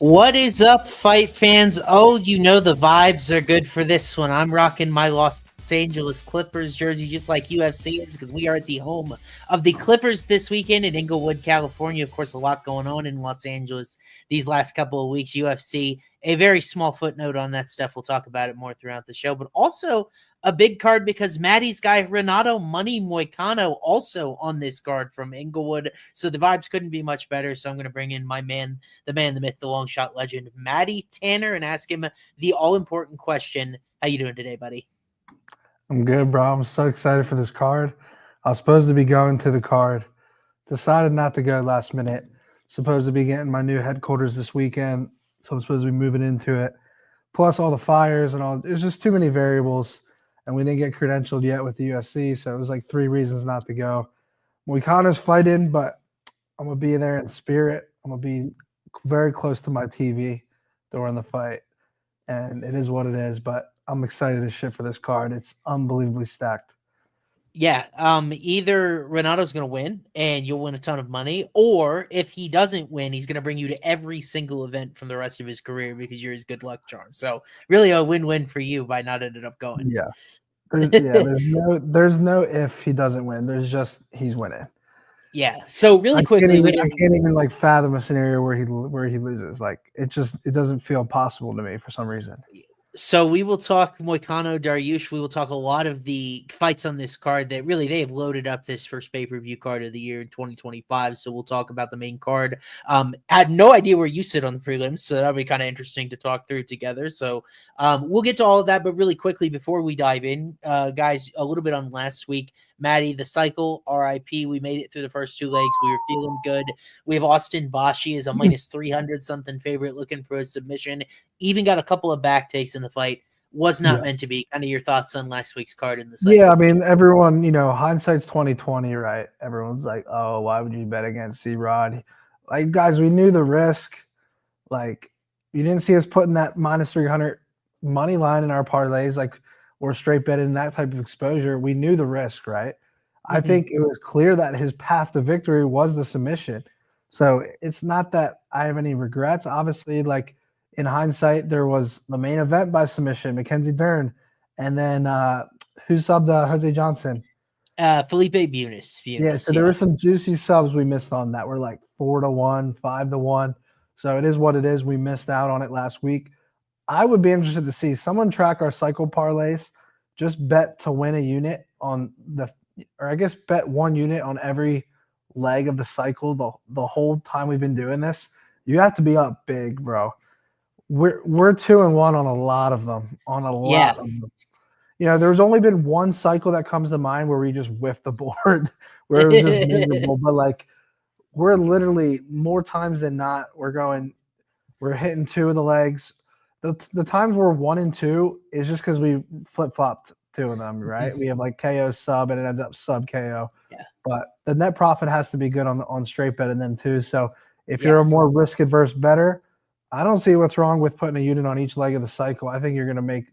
What is up, fight fans? Oh, you know the vibes are good for this one. I'm rocking my Los Angeles Clippers jersey just like UFC is because we are at the home of the Clippers this weekend in Inglewood, California. Of course, a lot going on in Los Angeles these last couple of weeks. UFC, a very small footnote on that stuff. We'll talk about it more throughout the show, but also a big card because Matty's guy Renato Money Moicano also on this card from Inglewood. So the vibes couldn't be much better. So I'm going to bring in my man, the myth, the long shot legend, Matty Tanner, and ask him the all-important question. How you doing today, buddy? I'm good, bro. I'm so excited for this card. I was supposed to be going to the card. Decided not to go last minute. Supposed to be getting my new headquarters this weekend. So I'm supposed to be moving into it. Plus all the fires and all. There's just too many variables. And we didn't get credentialed yet with the UFC. So it was like 3 reasons not to go. Moicano's fighting, but I'm going to be there in spirit. I'm going to be very close to my TV during the fight. And it is what it is. But I'm excited as shit for this card. It's unbelievably stacked. Yeah, either Renato's going to win and you'll win a ton of money, or if he doesn't win, he's going to bring you to every single event from the rest of his career because you're his good luck charm. So really a win-win for you by not ended up going. Yeah. There's no if he doesn't win. There's just he's winning. Yeah. So really quickly, I can't even like fathom a scenario where he loses. Like it doesn't feel possible to me for some reason. So we will talk Moicano, Dariush. We will talk a lot of the fights on this card that really they have loaded up this first pay-per-view card of the year in 2025. So we'll talk about the main card. I had no idea where you sit on the prelims, so that'll be kind of interesting to talk through together. So we'll get to all of that, but really quickly before we dive in, guys, a little bit on last week. Matty, the cycle, RIP. We made it through the first 2 legs. We were feeling good. We have Austin Bashi as a minus 300 something favorite looking for a submission. Even got a couple of back takes in the fight. Was not meant to be. Kind of your thoughts on last week's card in the cycle? Yeah, I mean, everyone, hindsight's 2020, right? Everyone's like, oh, why would you bet against C-Rod? Like, guys, we knew the risk. Like, you didn't see us putting that minus 300 money line in our parlays. Like, or straight betting that type of exposure. We knew the risk, right? Mm-hmm. I think it was clear that his path to victory was the submission. So it's not that I have any regrets. Obviously, like in hindsight, there was the main event by submission, Mackenzie Dern, and then who subbed Jose Johnson? Felipe Bunis. Yeah, so there were some juicy subs we missed on that were like 4-1, 5-1. So it is what it is. We missed out on it last week. I would be interested to see someone track our cycle parlays, just bet to win a unit on bet 1 unit on every leg of the cycle the whole time we've been doing this. You have to be up big, bro. We're 2-1 on a lot of them. Of them. There's only been one cycle that comes to mind where we just whiffed the board, where it was just miserable. But like we're literally more times than not, we're hitting 2 of the legs. The times we're 1 and 2 is just because we flip-flopped 2 of them, right? We have like KO sub and it ends up sub KO. Yeah. But the net profit has to be good on straight bet in them too. So if you're a more risk adverse bettor, I don't see what's wrong with putting a unit on each leg of the cycle. I think you're going to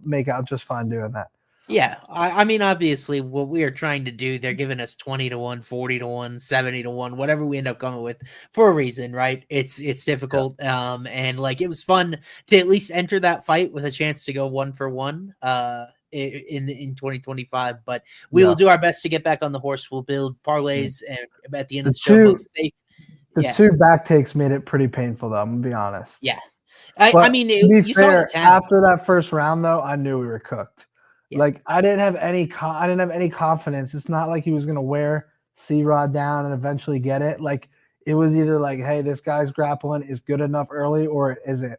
make out just fine doing that. Yeah, I mean, obviously, what we are trying to do, they're giving us 20-1, 40-1, 70-1, whatever we end up going with for a reason, right? It's difficult, and like it was fun to at least enter that fight with a chance to go 1 for 1, in 2025. But we will do our best to get back on the horse. We'll build parlays, and at the end of the show, both safe. The 2 back takes made it pretty painful, though. I'm gonna be honest. Yeah, I mean, you saw the talent. After that first round, though, I knew we were cooked. Yeah. Like I didn't have any confidence. It's not like he was gonna wear C-Rod down and eventually get it. Like it was either like, hey, this guy's grappling is good enough early, or it isn't.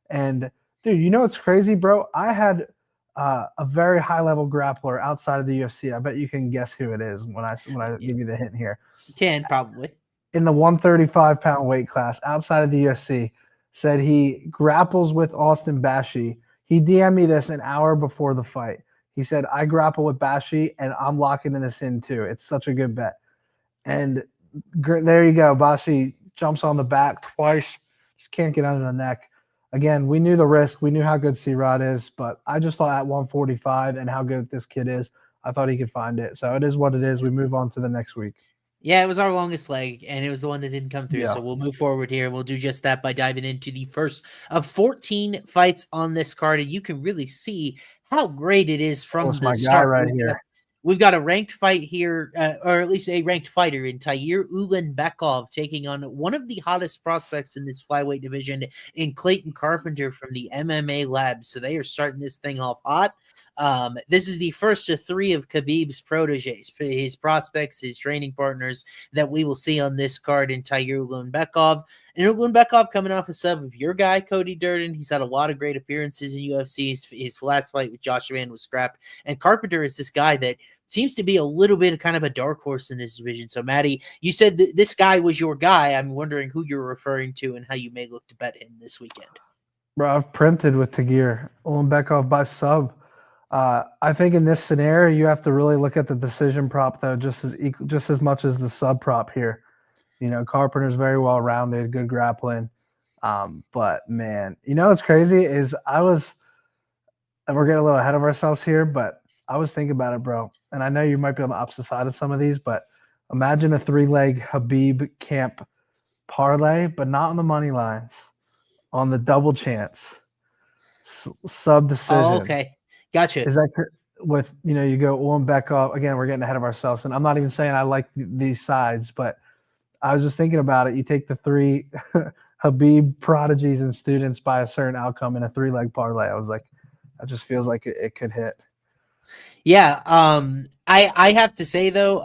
And dude, what's crazy, bro? I had a very high level grappler outside of the UFC. I bet you can guess who it is when I give you the hint here. You can probably. In the 135-pound weight class outside of the UFC, said he grapples with Austin Bashi. He DM'd me this an hour before the fight. He said, I grapple with Bashi, and I'm locking this in too. It's such a good bet. And there you go. Bashi jumps on the back twice. Just can't get under the neck. Again, we knew the risk. We knew how good C-Rod is, but I just thought at 145 and how good this kid is, I thought he could find it. So it is what it is. We move on to the next week. Yeah, it was our longest leg, and it was the one that didn't come through. Yeah, So we'll move forward here, and we'll do just that by diving into the first of 14 fights on this card. And you can really see how great it is of from course, the my guy start. right here. We've got a ranked fight here, or at least a ranked fighter in Tyir Ulanbekov taking on one of the hottest prospects in this flyweight division in Clayton Carpenter from the MMA Labs. So they are starting this thing off hot. This is the first of 3 of Khabib's proteges, his prospects, his training partners that we will see on this card in Tyir Ulanbekov. And Ulanbekov coming off a sub of your guy, Cody Durden. He's had a lot of great appearances in UFC. His last fight with Josh Van was scrapped. And Carpenter is this guy that seems to be a little bit of kind of a dark horse in this division. So, Matty, you said that this guy was your guy. I'm wondering who you're referring to and how you may look to bet him this weekend. Bro, I've printed with Tagir Ulanbekov by sub. I think in this scenario, you have to really look at the decision prop though, just as much as the sub prop here. You know, Carpenter's very well rounded, good grappling. But man, you know what's crazy is and we're getting a little ahead of ourselves here, but I was thinking about it, bro. And I know you might be on the opposite side of some of these, but imagine a 3-leg Khabib camp parlay, but not on the money lines, on the double chance sub decision. Oh, okay. Gotcha. Is that with, you go Ulanbekov, again, we're getting ahead of ourselves. And I'm not even saying I like these sides, but I was just thinking about it. You take the 3 Khabib prodigies and students by a certain outcome in a 3-leg parlay. I was like, that just feels like it could hit. Yeah. I have to say though,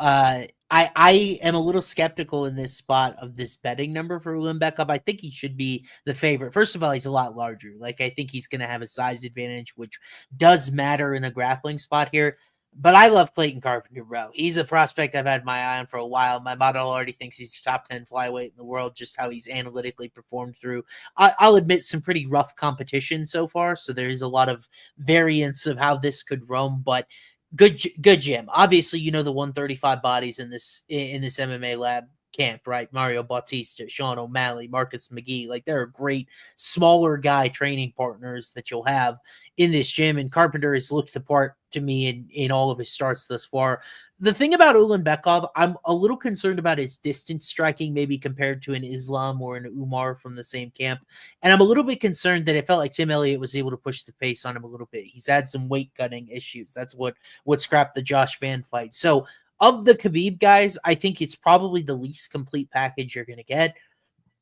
I am a little skeptical in this spot of this betting number for Ulanbekov. I think he should be the favorite. First of all, he's a lot larger. Like, I think he's going to have a size advantage, which does matter in a grappling spot here. But I love Clayton Carpenter, bro. He's a prospect I've had my eye on for a while. My model already thinks he's top 10 flyweight in the world, just how he's analytically performed through, I'll admit, some pretty rough competition so far. So there is a lot of variance of how this could roam, but good gym. Obviously, the 135 bodies in this MMA lab camp, right? Mario Bautista, Sean O'Malley, Marcus McGee. Like, there are great smaller guy training partners that you'll have in this gym. And Carpenter has looked the part to me in all of his starts thus far. The thing about Ulanbekov, I'm a little concerned about his distance striking, maybe compared to an Islam or an Umar from the same camp. And I'm a little bit concerned that it felt like Tim Elliott was able to push the pace on him a little bit. He's had some weight cutting issues. That's what scrapped the Josh Van fight. So of the Khabib guys, I think it's probably the least complete package you're going to get.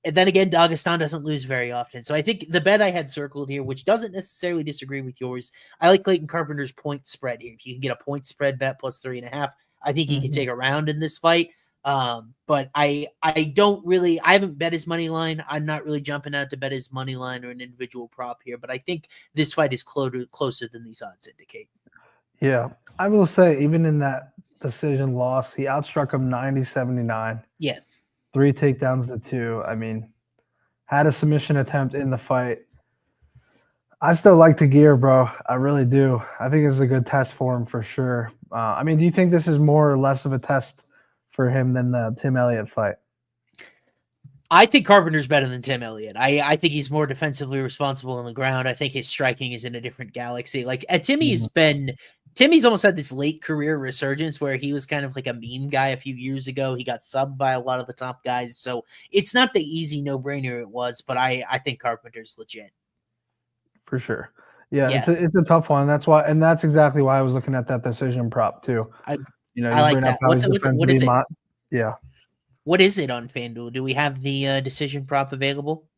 And then again, Dagestan doesn't lose very often. So I think the bet I had circled here, which doesn't necessarily disagree with yours, I like Clayton Carpenter's point spread here. If you can get a point spread bet plus 3.5, I think he can take a round in this fight. But I haven't bet his money line. I'm not really jumping out to bet his money line or an individual prop here, but I think this fight is closer than these odds indicate. Yeah. I will say, even in that decision loss, he outstruck him 90-79. Yeah. 3 takedowns to 2. I mean, had a submission attempt in the fight. I still like the gear, bro. I really do. I think it's a good test for him for sure. I mean, do you think this is more or less of a test for him than the Tim Elliott fight? I think Carpenter's better than Tim Elliott. I think he's more defensively responsible on the ground. I think his striking is in a different galaxy. Like, Timmy's almost had this late career resurgence where he was kind of like a meme guy a few years ago. He got subbed by a lot of the top guys. So it's not the easy no-brainer it was, but I think Carpenter's legit. For sure. Yeah. It's a tough one. That's exactly why I was looking at that decision prop too. I like that. What is it? Yeah. What is it on FanDuel? Do we have the decision prop available?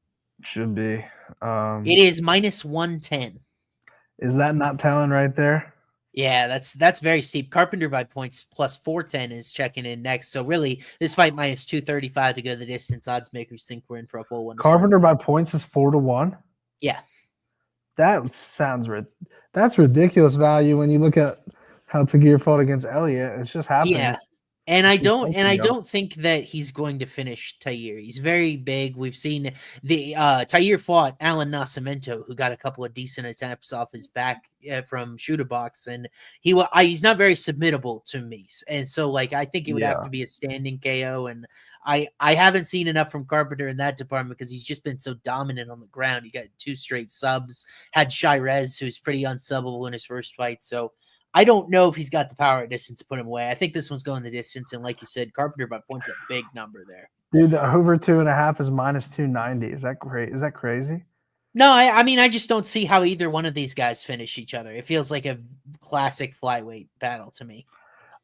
Should be. It is -110. Is that not telling right there? Yeah, that's very steep. Carpenter by points plus 410 is checking in next. So really, this fight -235 to go the distance. Odds makers think we're in for a full one. Carpenter by points is 4-1. Yeah, that's ridiculous value when you look at how Tagir fought against Elliott. It's just happening. Yeah. And I don't think that he's going to finish Tyir. He's very big. We've seen the Tyir fought Alan Nascimento, who got a couple of decent attempts off his back from shooter box, and he's not very submittable to me. And so, like, I think it would have to be a standing KO. And I haven't seen enough from Carpenter in that department because he's just been so dominant on the ground. He got 2 straight subs. Had Shirez, who's pretty unsubbable in his first fight. So I don't know if he's got the power at distance to put him away. I think this one's going the distance, and like you said, Carpenter by points a big number there. Dude, the over 2.5 is minus 290. Is that great? Is that crazy? No, I mean, I just don't see how either one of these guys finish each other. It feels like a classic flyweight battle to me.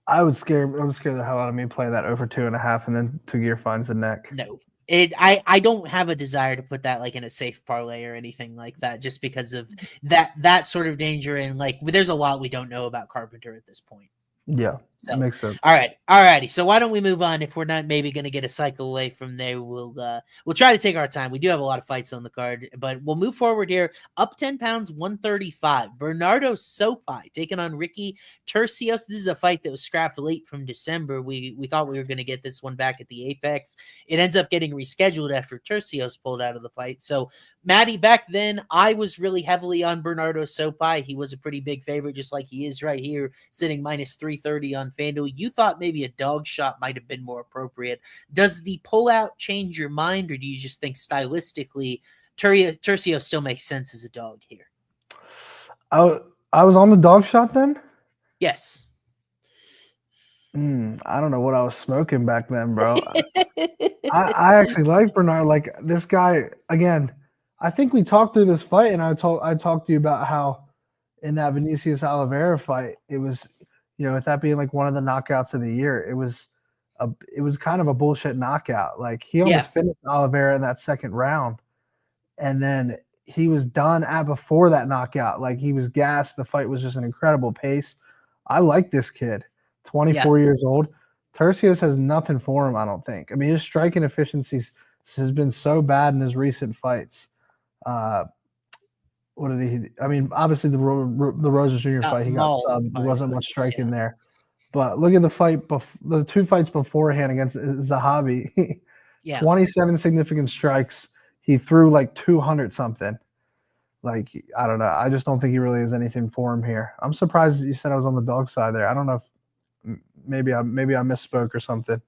I would scare the hell out of me playing that over 2.5, and then Tagir finds the neck. No, I don't have a desire to put that like in a safe parlay or anything like that, just because of that sort of danger. And like, there's a lot we don't know about Carpenter at this point. Yeah, so, that makes sense. Alrighty. So why don't we move on? If we're not maybe going to get a cycle away from there, we'll try to take our time. We do have a lot of fights on the card, but we'll move forward here. Up 10 pounds, 135. Bernardo Sopaj taking on Ricky Turcios. This is a fight that was scrapped late from December. We thought we were going to get this one back at the Apex. It ends up getting rescheduled after Turcios pulled out of the fight. So Matty, back then, I was really heavily on Bernardo Sopaj. He was a pretty big favorite, just like he is right here, sitting minus 330 on FanDuel. You thought maybe a dog shot might have been more appropriate. Does the pullout change your mind, or do you just think stylistically Turcios still makes sense as a dog here? I was on the dog shot then? Yes. I don't know what I was smoking back then, bro. I actually like Bernard. Like, this guy, again, I think we talked through this fight, and I talked to you about how in that Vinicius Oliveira fight, it was, with that being like one of the knockouts of the year, it was kind of a bullshit knockout. Like, he almost finished Oliveira in that second round, and then he was done before that knockout. Like, he was gassed. The fight was just an incredible pace. I like this kid, 24 years old. Turcios has nothing for him, I don't think. I mean, his striking efficiency has been so bad in his recent fights. What did he? I mean, obviously the Rosa Jr. fight, he got subbed. There wasn't much striking there. But look at the fight, the two fights beforehand against Zahabi. 27 significant strikes. He threw like 200 something. Like, I don't know. I just don't think he really has anything for him here. I'm surprised you said I was on the dog side there. I don't know if maybe I misspoke or something.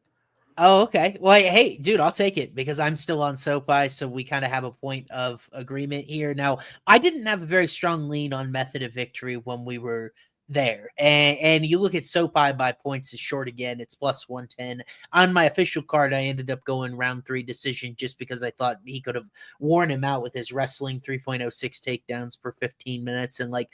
Oh, okay. Well, hey, dude, I'll take it because I'm still on Sopaj, so we kind of have a point of agreement here. Now, I didn't have a very strong lean on method of victory when we were there. And you look at Sopaj by points is short again. It's plus 110. On my official card, I ended up going round 3 decision just because I thought he could have worn him out with his wrestling 3.06 takedowns per 15 minutes. And like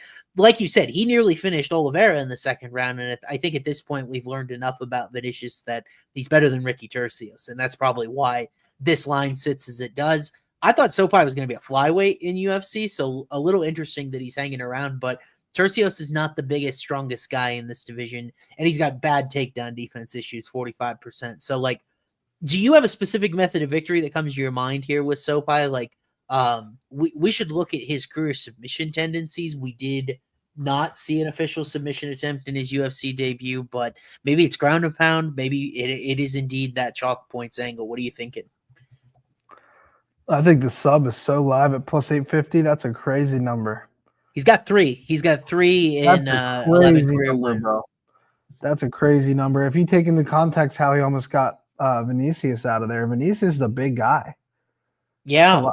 you said, he nearly finished Oliveira in the second round. And I think at this point, we've learned enough about Vinicius that he's better than Ricky Turcios. And that's probably why this line sits as it does. I thought Sopaj was going to be a flyweight in UFC, so a little interesting that he's hanging around, but Turcios is not the biggest, strongest guy in this division, and he's got bad takedown defense issues, 45%. So, like, do you have a specific method of victory that comes to your mind here with Sopaj? Like, we should look at his career submission tendencies. We did not see an official submission attempt in his UFC debut, but maybe it's ground and pound. Maybe it is indeed that chalk points angle. What are you thinking? I think the sub is so live at plus 850. That's a crazy number. He's got 3. He's got 3 in 11 career wins. That's a crazy number. If you take into context how he almost got Vinicius out of there, Vinicius is a big guy. Yeah.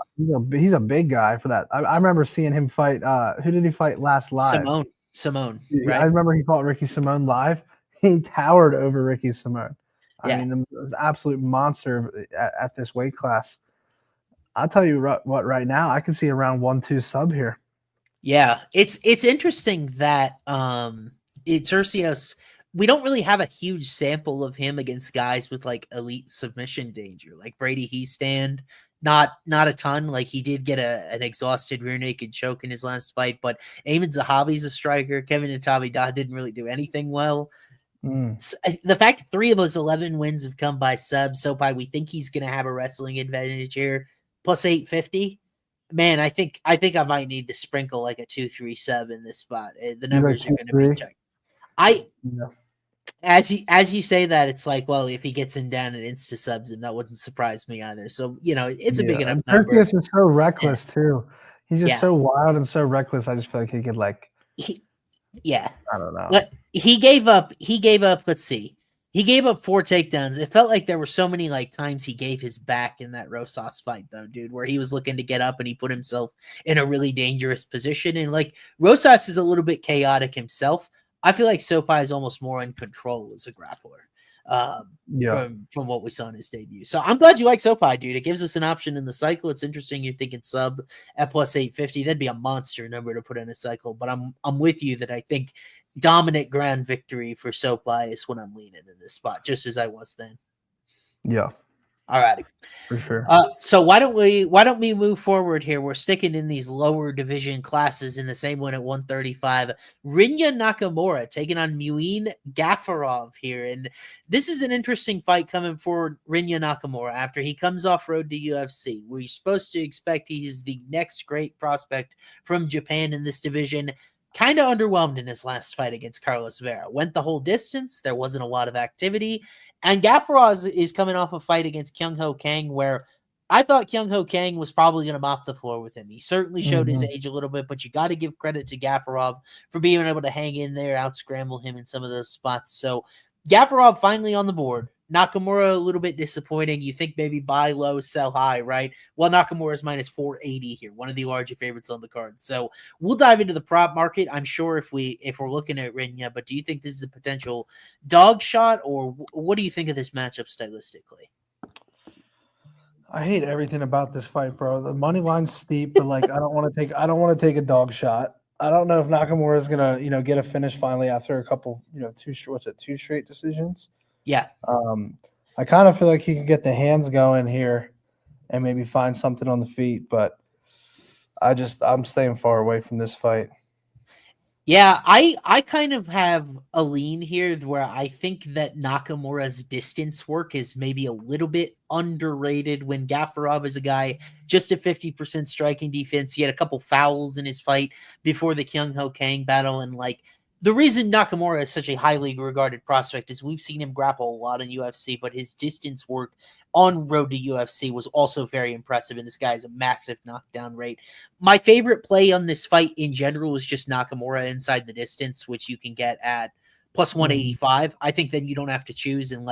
He's a big guy for that. I remember seeing him fight. Who did he fight last live? Simone. Right? I remember he fought Ricky Simone live. He towered over Ricky Simone. I mean, it was an absolute monster at this weight class. I'll tell you what, right now, I can see around 1-2 sub here. Yeah, it's interesting that Turcios, we don't really have a huge sample of him against guys with like elite submission danger. Like Brady Heastand, not a ton. Like he did get an exhausted rear naked choke in his last fight, but Ayman Zahabi's a striker. Kevin Ntabi didn't really do anything well. The fact that 3 of those 11 wins have come by subs, Sopaj, we think he's going to have a wrestling advantage here. Plus 850. Man, I think I might need to sprinkle like a 2-3 sub in this spot. The numbers are going to be checked. As you say that, it's like, well, if he gets him down and insta subs him, that wouldn't surprise me either. So it's a big enough number. Turcios is so reckless too. He's just so wild and so reckless. I just feel like he could I don't know. But he gave up. Let's see. He gave up 4 takedowns. It felt like there were so many like times he gave his back in that Rosas fight, though, dude, where he was looking to get up and he put himself in a really dangerous position. And like Rosas is a little bit chaotic himself. I feel like Sopaj is almost more in control as a grappler. Yeah. From what we saw in his debut. So I'm glad you like Sopaj, dude. It gives us an option in the cycle. It's interesting you're thinking sub at plus 850. That'd be a monster number to put in a cycle. But I'm with you that I think dominant ground victory for Sopaj is when I'm leaning in this spot, just as I was then. Yeah. All righty. For sure. So why don't we move forward here? We're sticking in these lower division classes in the same one at 135. Rinya Nakamura taking on Muin Gafurov here. And this is an interesting fight coming for Rinya Nakamura after he comes off road to UFC. We're supposed to expect he's the next great prospect from Japan in this division. Kind of underwhelmed in his last fight against Carlos Vera. Went the whole distance. There wasn't a lot of activity. And Gafurov is coming off a fight against Kyung Ho Kang where I thought Kyung Ho Kang was probably going to mop the floor with him. He certainly showed his age a little bit, but you got to give credit to Gafurov for being able to hang in there, out-scramble him in some of those spots. So Gafurov finally on the board. Nakamura a little bit disappointing. You think maybe buy low, sell high, right? Well, Nakamura's minus 480 here, one of the larger favorites on the card. So we'll dive into the prop market, I'm sure, if we're looking at Rinya. But do you think this is a potential dog shot, or what do you think of this matchup stylistically? I hate everything about this fight, bro. The money line's steep, but like I don't want to take a dog shot. I don't know if Nakamura is gonna, get a finish finally after a couple, two straight decisions. Yeah. I kind of feel like he can get the hands going here and maybe find something on the feet, but I'm staying far away from this fight. Yeah, I kind of have a lean here where I think that Nakamura's distance work is maybe a little bit underrated when Gafurov is a guy just a 50% striking defense. He had a couple fouls in his fight before the Kyung Ho Kang battle, and the reason Nakamura is such a highly regarded prospect is we've seen him grapple a lot in UFC, but his distance work on road to UFC was also very impressive, and this guy has a massive knockdown rate. My favorite play on this fight in general is just Nakamura inside the distance, which you can get at plus 185. I think then you don't have to choose, and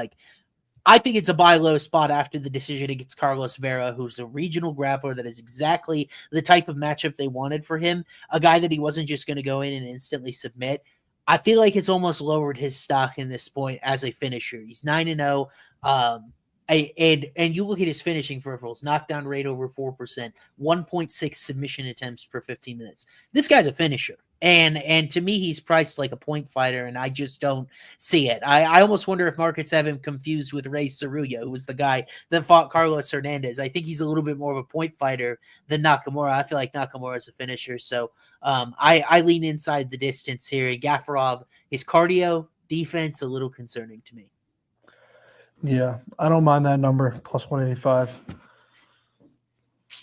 I think it's a buy low spot after the decision against Carlos Vera, who's a regional grappler that is exactly the type of matchup they wanted for him, a guy that he wasn't just going to go in and instantly submit. I feel like it's almost lowered his stock in this point as a finisher. He's 9-0. And you look at his finishing peripherals, knockdown rate over 4%, 1.6 submission attempts per 15 minutes. This guy's a finisher. And to me, he's priced like a point fighter, and I just don't see it. I almost wonder if markets have him confused with Ray Tsarukyan, who was the guy that fought Carlos Hernandez. I think he's a little bit more of a point fighter than Nakamura. I feel like Nakamura is a finisher. So I lean inside the distance here. Gafurov, his cardio, defense, a little concerning to me. Yeah, I don't mind that number, plus 185.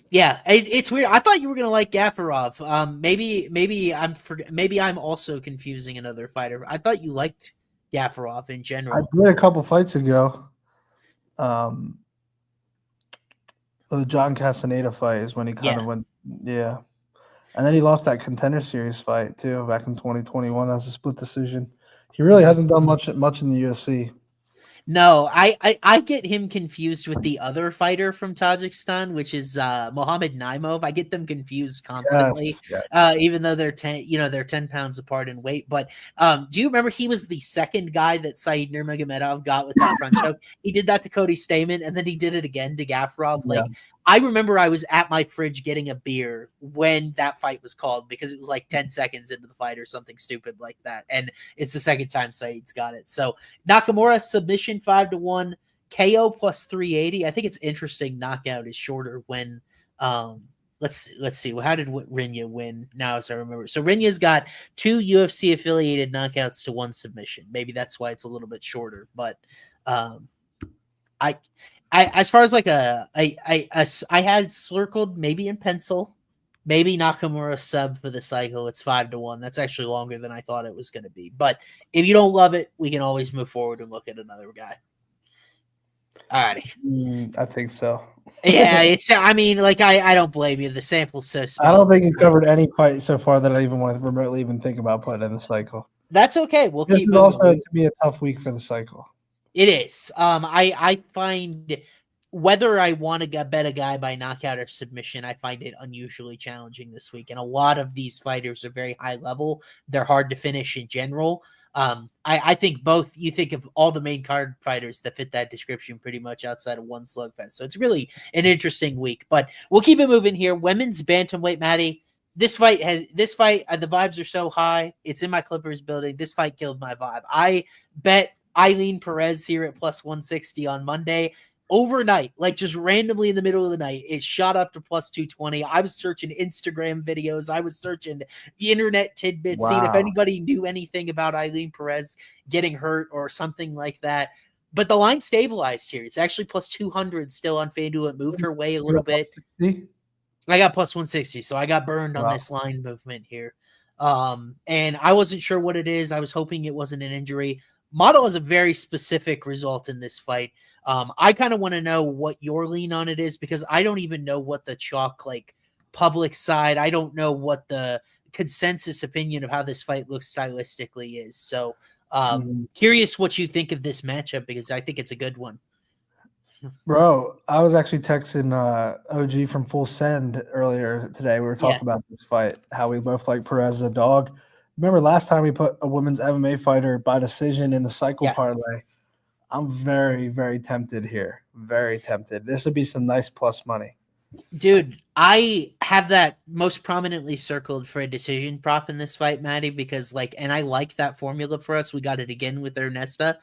Yeah, it's weird. I thought you were gonna like Gafurov. Maybe I'm also confusing another fighter. I thought you liked Gafurov in general. I did a couple fights ago. The John Castaneda fight is when he kind of went, and then he lost that Contender Series fight too back in 2021 as a split decision. He really hasn't done much in the UFC. No, I get him confused with the other fighter from Tajikistan, which is Mohamed Naimov. I get them confused constantly, even though they're 10 pounds apart in weight. But do you remember he was the second guy that Said Nurmagomedov got with that front choke? He did that to Cody Stamen, and then he did it again to Gafurov. I remember I was at my fridge getting a beer when that fight was called because it was 10 seconds into the fight or something stupid like that. And it's the second time Said's got it. So Nakamura submission 5-1, KO plus 380. I think it's interesting. Knockout is shorter when let's see. How did Rinya win? Now, as I remember. So Rinya's got 2 UFC affiliated knockouts to 1 submission. Maybe that's why it's a little bit shorter. But I as far as I had circled maybe in pencil, maybe Nakamura sub for the cycle. It's 5-1. That's actually longer than I thought it was going to be. But if you don't love it, we can always move forward and look at another guy. All righty. I think so. Yeah, I don't blame you. The sample's so small. I don't think you covered any fight so far that I even want to remotely even think about putting in the cycle. That's okay. We'll keep moving. Also to be a tough week for the cycle. It is. I find whether I want to bet a guy by knockout or submission, I find it unusually challenging this week. And a lot of these fighters are very high level. They're hard to finish in general. I think you think of all the main card fighters that fit that description pretty much outside of one slugfest. So it's really an interesting week, but we'll keep it moving here. Women's bantamweight, Matty. This fight, the vibes are so high. It's in my Clippers building. This fight killed my vibe. I bet Eileen Perez here at plus 160 on Monday. Overnight, like just randomly in the middle of the night, it shot up to plus 220. I was searching Instagram videos. I was searching the internet tidbits, seeing if anybody knew anything about Eileen Perez getting hurt or something like that. But the line stabilized here. It's actually plus 200 still on FanDuel. It moved her way a little bit. 60? I got plus 160, so I got burned on this line movement here. And I wasn't sure what it is. I was hoping it wasn't an injury. Model has a very specific result in this fight. I kind of want to know what your lean on it is, because I don't even know what the chalk, like public side, I don't know what the consensus opinion of how this fight looks stylistically is. So curious what you think of this matchup, because I think it's a good one. Bro, I was actually texting OG from Full Send earlier today. We were talking about this fight, how we both like Perez as a dog. Remember last time we put a women's MMA fighter by decision in the cycle parlay? I'm very, very tempted here. Very tempted. This would be some nice plus money. Dude, I have that most prominently circled for a decision prop in this fight, Matty, because and I like that formula for us. We got it again with Ernesta.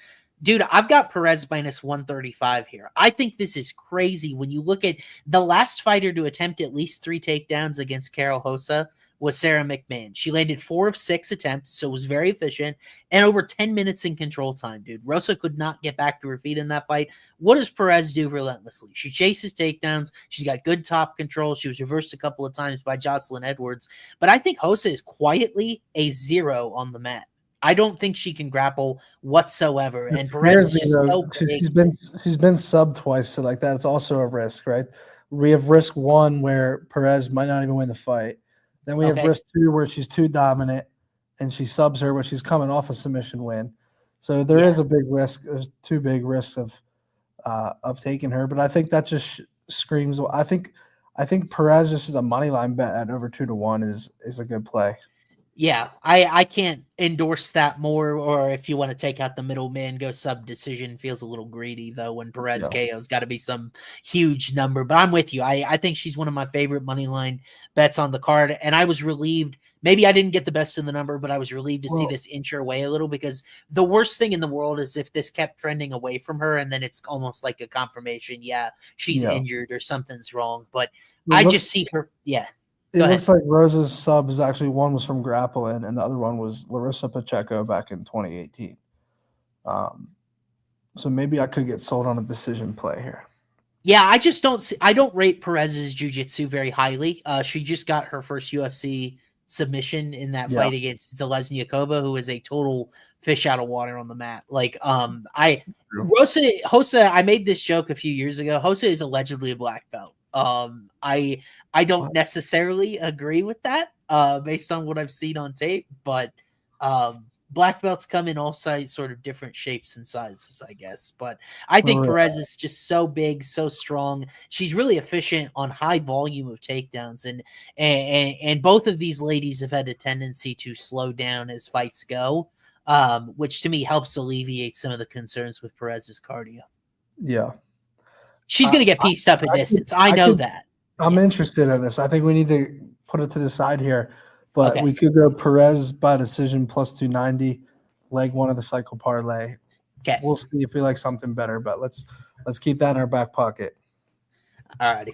Dude, I've got Perez minus 135 here. I think this is crazy when you look at the last fighter to attempt at least 3 takedowns against Carol Rosa was Sarah McMahon. She landed 4 of 6 attempts, so it was very efficient, and over 10 minutes in control time, dude. Rosa could not get back to her feet in that fight. What does Perez do relentlessly? She chases takedowns. She's got good top control. She was reversed a couple of times by Jocelyn Edwards, but I think Rosa is quietly a 0 on the mat. I don't think she can grapple whatsoever, and Perez is just so big. She's been subbed twice, so like that, it's also a risk, right? We have risk 1 where Perez might not even win the fight. Then we have risk 2 where she's too dominant and she subs her when she's coming off a submission win. So there is a big risk. There's 2 big risks of taking her, but I think that just screams. I think Perez just as a money line bet at over 2-1 is a good play. Yeah, I can't endorse that more, or if you want to take out the middleman, go sub decision. Feels a little greedy, though, when Perez KO's got to be some huge number. But I'm with you. I think she's one of my favorite money line bets on the card, and I was relieved. Maybe I didn't get the best in the number, but I was relieved to see this inch her way a little, because the worst thing in the world is if this kept trending away from her, and then it's almost like a confirmation, she's injured or something's wrong. But I just see her, It looks like Rosa's subs actually, one was from Grappling and the other one was Larissa Pacheco back in 2018. So maybe I could get sold on a decision play here. Yeah, I don't rate Perez's jiu-jitsu very highly. She just got her first UFC submission in that fight against Zalesnyakova, who is a total fish out of water on the mat. Rosa, I made this joke a few years ago. Rosa is allegedly a black belt. I don't necessarily agree with that, based on what I've seen on tape, but black belts come in all sort of different shapes and sizes, I guess. But I think Perez is just so big, so strong. She's really efficient on high volume of takedowns, and both of these ladies have had a tendency to slow down as fights go, which to me helps alleviate some of the concerns with Perez's cardio. Yeah. She's going to get pieced up at distance. I know that. I'm interested in this. I think we need to put it to the side here, but we could go Perez by decision plus 290, leg 1 of the cycle parlay. Okay. We'll see if we like something better, but let's keep that in our back pocket. All righty.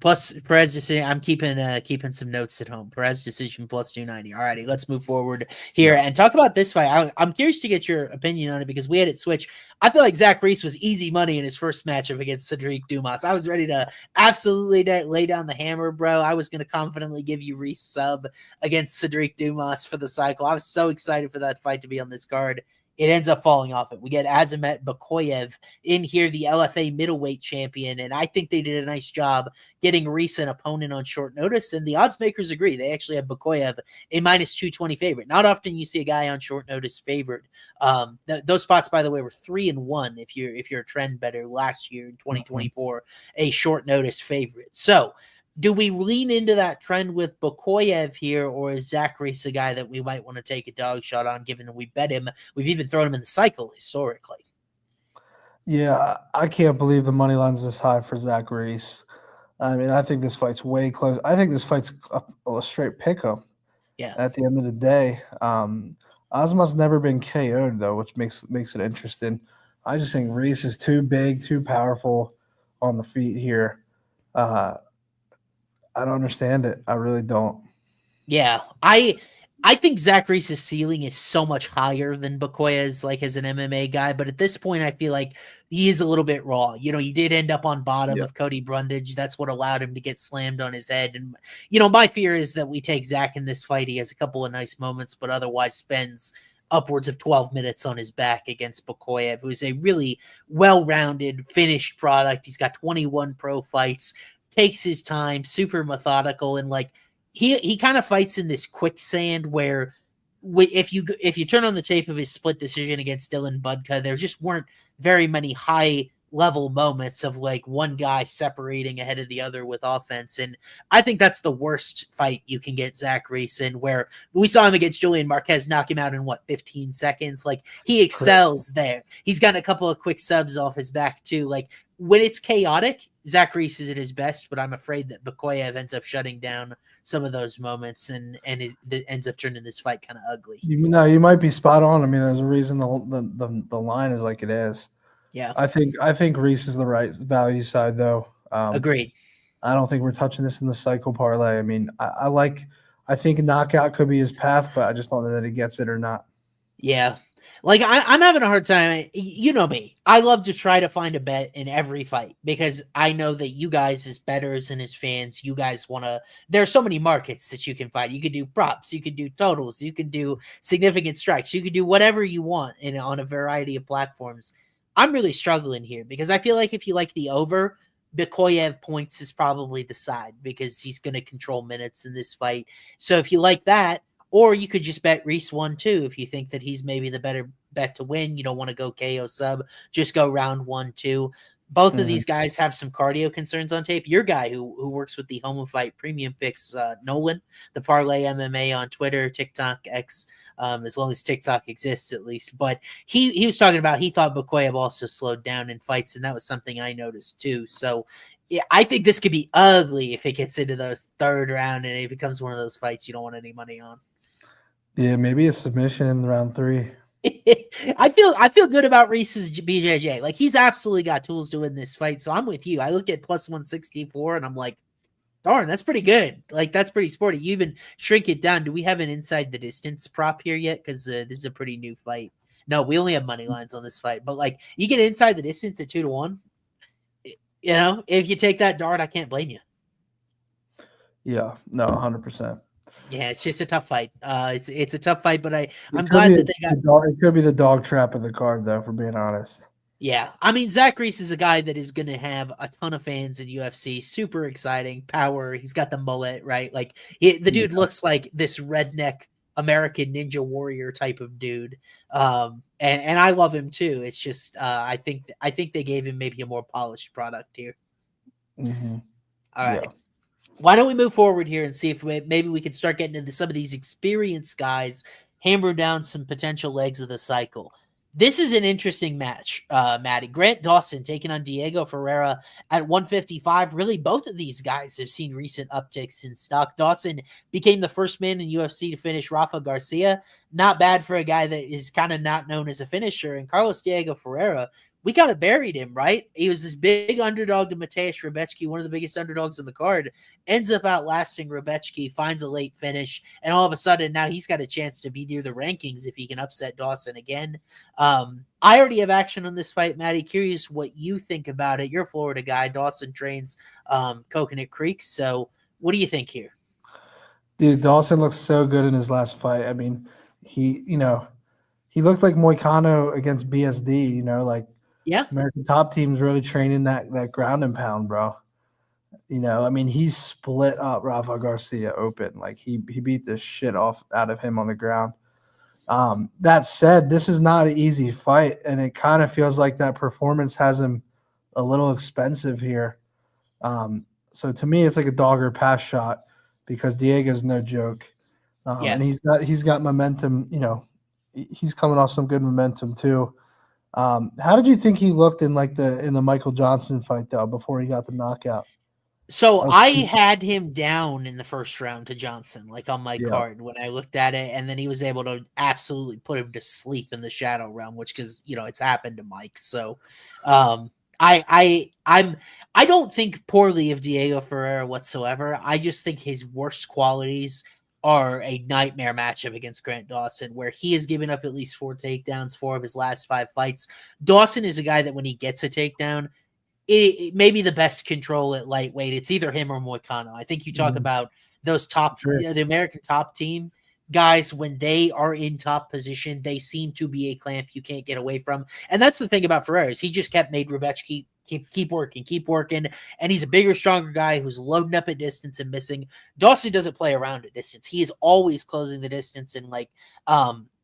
Plus Perez decision. I'm keeping some notes at home. Perez decision plus 290. All righty, let's move forward here and talk about this fight. I'm curious to get your opinion on it, because we had it switch. I feel like Zach Reese was easy money in his first matchup against Cedric Dumas. I was ready to absolutely lay down the hammer, bro. I was going to confidently give you Reese sub against Cedric Dumas for the cycle. I was so excited for that fight to be on this card. it ends up falling off it. We get Azamet Bekoev in here, the LFA middleweight champion, and I think they did a nice job getting Reese an opponent on short notice, and the odds makers agree. They actually have Bekoev a minus 220 favorite. Not often you see a guy on short notice favored. Those spots, by the way, were 3-1 if you're a trend better last year in 2024, a short notice favorite. So do we lean into that trend with Bekoev here, or is Zach Reese a guy that we might want to take a dog shot on, given that we bet him? We've even thrown him in the cycle historically. Yeah, I can't believe the money line's this high for Zach Reese. I mean, I think this fight's way close. I think this fight's a straight pick-em. Yeah. At the end of the day, Ozma's never been KO'd though, which makes it interesting. I just think Reese is too big, too powerful on the feet here. I don't understand it. I really don't. Yeah, I think Zach Reese's ceiling is so much higher than Bekoev's, like as an MMA guy. But at this point, I feel like he is a little bit raw. You know, he did end up on bottom of Cody Brundage. That's what allowed him to get slammed on his head. And, you know, my fear is that we take Zach in this fight. He has a couple of nice moments, but otherwise spends upwards of 12 minutes on his back against Bekoev, who's a really well-rounded, finished product. He's got 21 pro fights, takes his time, super methodical, and like he kind of fights in this quicksand where if you turn on the tape of his split decision against Dylan Budka, there just weren't very many high level moments of like one guy separating ahead of the other with offense. And I think that's the worst fight you can get Zach Reese in, where we saw him against Julian Marquez knock him out in 15 seconds. Like he excels there. He's gotten a couple of quick subs off his back too. Like when it's chaotic, Zach Reese is at his best, but I'm afraid that Bekoev ends up shutting down some of those moments and ends up turning this fight kind of ugly. You might be spot on. I mean, there's a reason the line is like it is. Yeah, I think Reese is the right value side though. Agreed. I don't think we're touching this in the cycle parlay. I mean, I think knockout could be his path, but I just don't know that he gets it or not. Yeah. Like I'm having a hard time. You know me. I love to try to find a bet in every fight because I know that you guys as bettors and as fans, you guys want to, there are so many markets that you can find. You could do props, you could do totals, you can do significant strikes, you could do whatever you want on a variety of platforms. I'm really struggling here because I feel like if you like the over, Bekoev points is probably the side because he's going to control minutes in this fight. So if you like that, or you could just bet Reese 1-2 if you think that he's maybe the better bet to win. You don't want to go KO sub, just go round 1-2. Both of these guys have some cardio concerns on tape. Your guy who works with the Home Fight Premium Picks, Nolan, the Parlay MMA on Twitter, TikTok, X, as long as TikTok exists at least. But he was talking about he thought Bekoev also slowed down in fights, and that was something I noticed too. So yeah, I think this could be ugly if it gets into those third round and it becomes one of those fights you don't want any money on. Yeah, maybe a submission in round 3. I feel good about Reese's BJJ. Like he's absolutely got tools to win this fight. So I'm with you. I look at plus 164 and I'm like, darn, that's pretty good. Like that's pretty sporty. You even shrink it down. Do we have an inside the distance prop here yet? Because this is a pretty new fight. No, we only have money lines on this fight. But like you get inside the distance at 2-1. You know, if you take that dart, I can't blame you. Yeah, no, 100%. Yeah, it's just a tough fight. It's a tough fight, but I'm glad that they got. It could be the dog trap of the card, though, for being honest. Yeah, I mean Zach Reese is a guy that is going to have a ton of fans in UFC. Super exciting, power. He's got the mullet, right? Like the dude looks like this redneck American Ninja Warrior type of dude. And I love him too. It's just I think they gave him maybe a more polished product here. Mm-hmm. All right. Yeah. Why don't we move forward here and see if maybe we can start getting into some of these experienced guys, hammer down some potential legs of the cycle. This is an interesting match, Matty. Grant Dawson taking on Diego Ferreira at 155. Really, both of these guys have seen recent upticks in stock. Dawson became the first man in UFC to finish Rafa Garcia. Not bad for a guy that is kind of not known as a finisher. And Carlos Diego Ferreira, we kind of buried him, right? He was this big underdog to Mateusz Rebecki, one of the biggest underdogs in the card, ends up outlasting Rebecki, finds a late finish, and all of a sudden now he's got a chance to be near the rankings if he can upset Dawson again. I already have action on this fight, Matty. Curious what you think about it. You're a Florida guy. Dawson trains Coconut Creek, so what do you think here? Dude, Dawson looks so good in his last fight. I mean, he he looked like Moicano against BSD. Like Yeah. American Top Team's really training that ground and pound, bro. I mean, he split up Rafa Garcia open. Like he beat the shit out of him on the ground. That said, this is not an easy fight, and it kind of feels like that performance has him a little expensive here. So to me, it's like a dog or pass shot because Diego's no joke, and he's got momentum. He's coming off some good momentum too. How did you think he looked in the Michael Johnson fight though before he got the knockout? So I had him down in the first round to Johnson, like on my Yeah. card when I looked at it, and then he was able to absolutely put him to sleep in the shadow realm, which because it's happened to Mike. So I don't think poorly of Diego Ferreira whatsoever. I just think his worst qualities are a nightmare matchup against Grant Dawson, where he has given up at least 4 takedowns, 4 of his last 5 fights. Dawson is a guy that when he gets a takedown, it may be the best control at lightweight. It's either him or Moicano. I think you talk about those top, the American Top Team guys, when they are in top position, they seem to be a clamp you can't get away from. And that's the thing about Ferreira is he just made Rubech keep working. And he's a bigger, stronger guy who's loading up at distance and missing. Dawson doesn't play around at distance. He is always closing the distance. And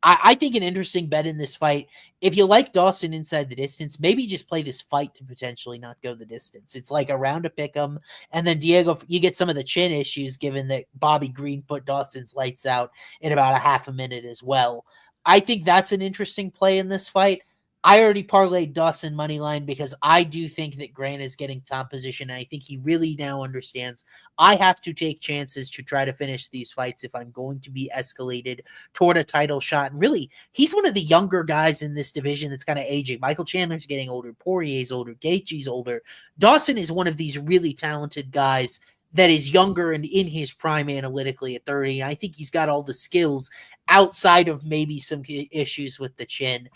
I think an interesting bet in this fight, if you like Dawson inside the distance, maybe just play this fight to potentially not go the distance. It's like a round to pick him. And then Diego, you get some of the chin issues given that Bobby Green put Dawson's lights out in about a half a minute as well. I think that's an interesting play in this fight. I already parlayed Dawson money line because I do think that Grant is getting top position. And I think he really now understands I have to take chances to try to finish these fights if I'm going to be escalated toward a title shot. And really, he's one of the younger guys in this division that's kind of aging. Michael Chandler's getting older. Poirier's older. Gaethje's older. Dawson is one of these really talented guys that is younger and in his prime analytically at 30. I think he's got all the skills outside of maybe some issues with the chin.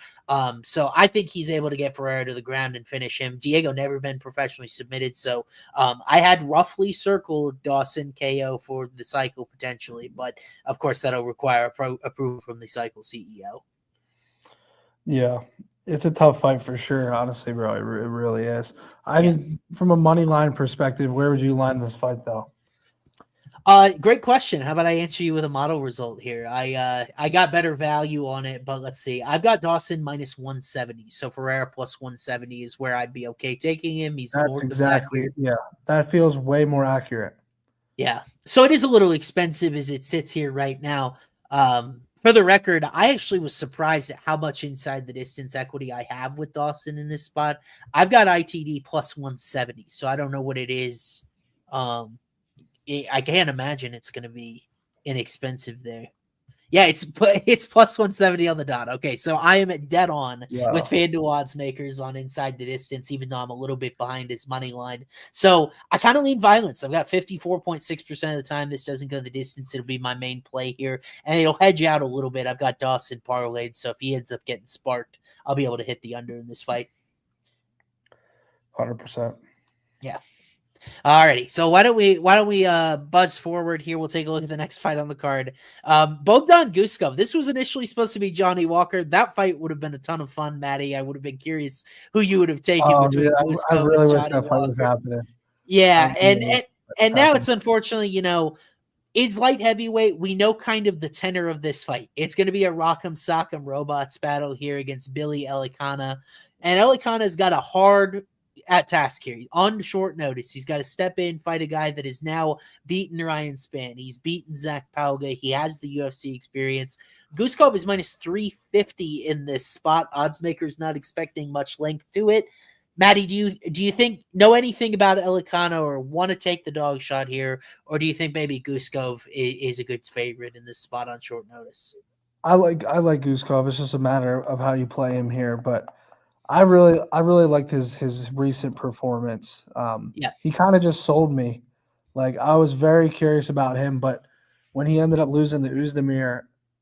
So I think he's able to get Ferreira to the ground and finish him. Diego never been professionally submitted. So I had roughly circled Dawson KO for the cycle potentially, but of course that'll require approval from the cycle CEO. Yeah, it's a tough fight for sure. Honestly, bro, it really is. I think from a money line perspective, where would you line this fight though? Great question. How about I answer you with a model result here? I got better value on it, but let's see. I've got Dawson minus 170. So Ferreira plus 170 is where I'd be okay taking him. That's exactly that feels way more accurate. Yeah. So it is a little expensive as it sits here right now. For the record, I actually was surprised at how much inside the distance equity I have with Dawson in this spot. I've got ITD plus 170, so I don't know what it is. I can't imagine it's going to be inexpensive there. Yeah, it's plus 170 on the dot. Okay, so I am at dead on with FanDuel odds makers on inside the distance, even though I'm a little bit behind his money line. So I kind of lean violence. I've got 54.6% of the time this doesn't go the distance. It'll be my main play here, and it'll hedge out a little bit. I've got Dawson parlayed, so if he ends up getting sparked, I'll be able to hit the under in this fight. 100%. Yeah. Alrighty, so why don't we buzz forward here? We'll take a look at the next fight on the card. Bogdan Guskov. This was initially supposed to be Johnny Walker. That fight would have been a ton of fun, Matty. I would have been curious who you would have taken between Guskov I really and wish Johnny that fight was happening. Yeah, and now it's unfortunately, it's light heavyweight. We know kind of the tenor of this fight. It's going to be a Rock'em Sock'em Robots battle here against Billy Elekana, and Elekana's got a hard at task here on short notice. He's got to step in, fight a guy that has now beaten Ryan Spann. He's beaten Zach Palga. He has the UFC experience. Guskov is minus 350 in this spot. Odds makers not expecting much length to it. Matty, do you know anything about Elekana or want to take the dog shot here, or do you think maybe Guskov is a good favorite in this spot on short notice? I like Guskov. It's just a matter of how you play him here, but I really liked his recent performance. He kind of just sold me. Like I was very curious about him, but when he ended up losing to Oezdemir,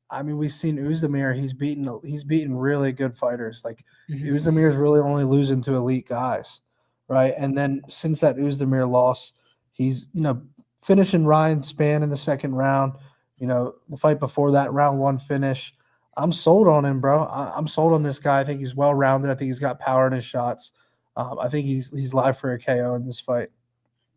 I mean, we've seen Oezdemir. He's beaten really good fighters. Like Oezdemir is really only losing to elite guys, right? And then since that Oezdemir loss, he's finishing Ryan Spann in the second round. The fight before that, round 1 finish. I'm sold on him, bro. I'm sold on this guy. I think he's well rounded. I think he's got power in his shots. I think he's live for a KO in this fight.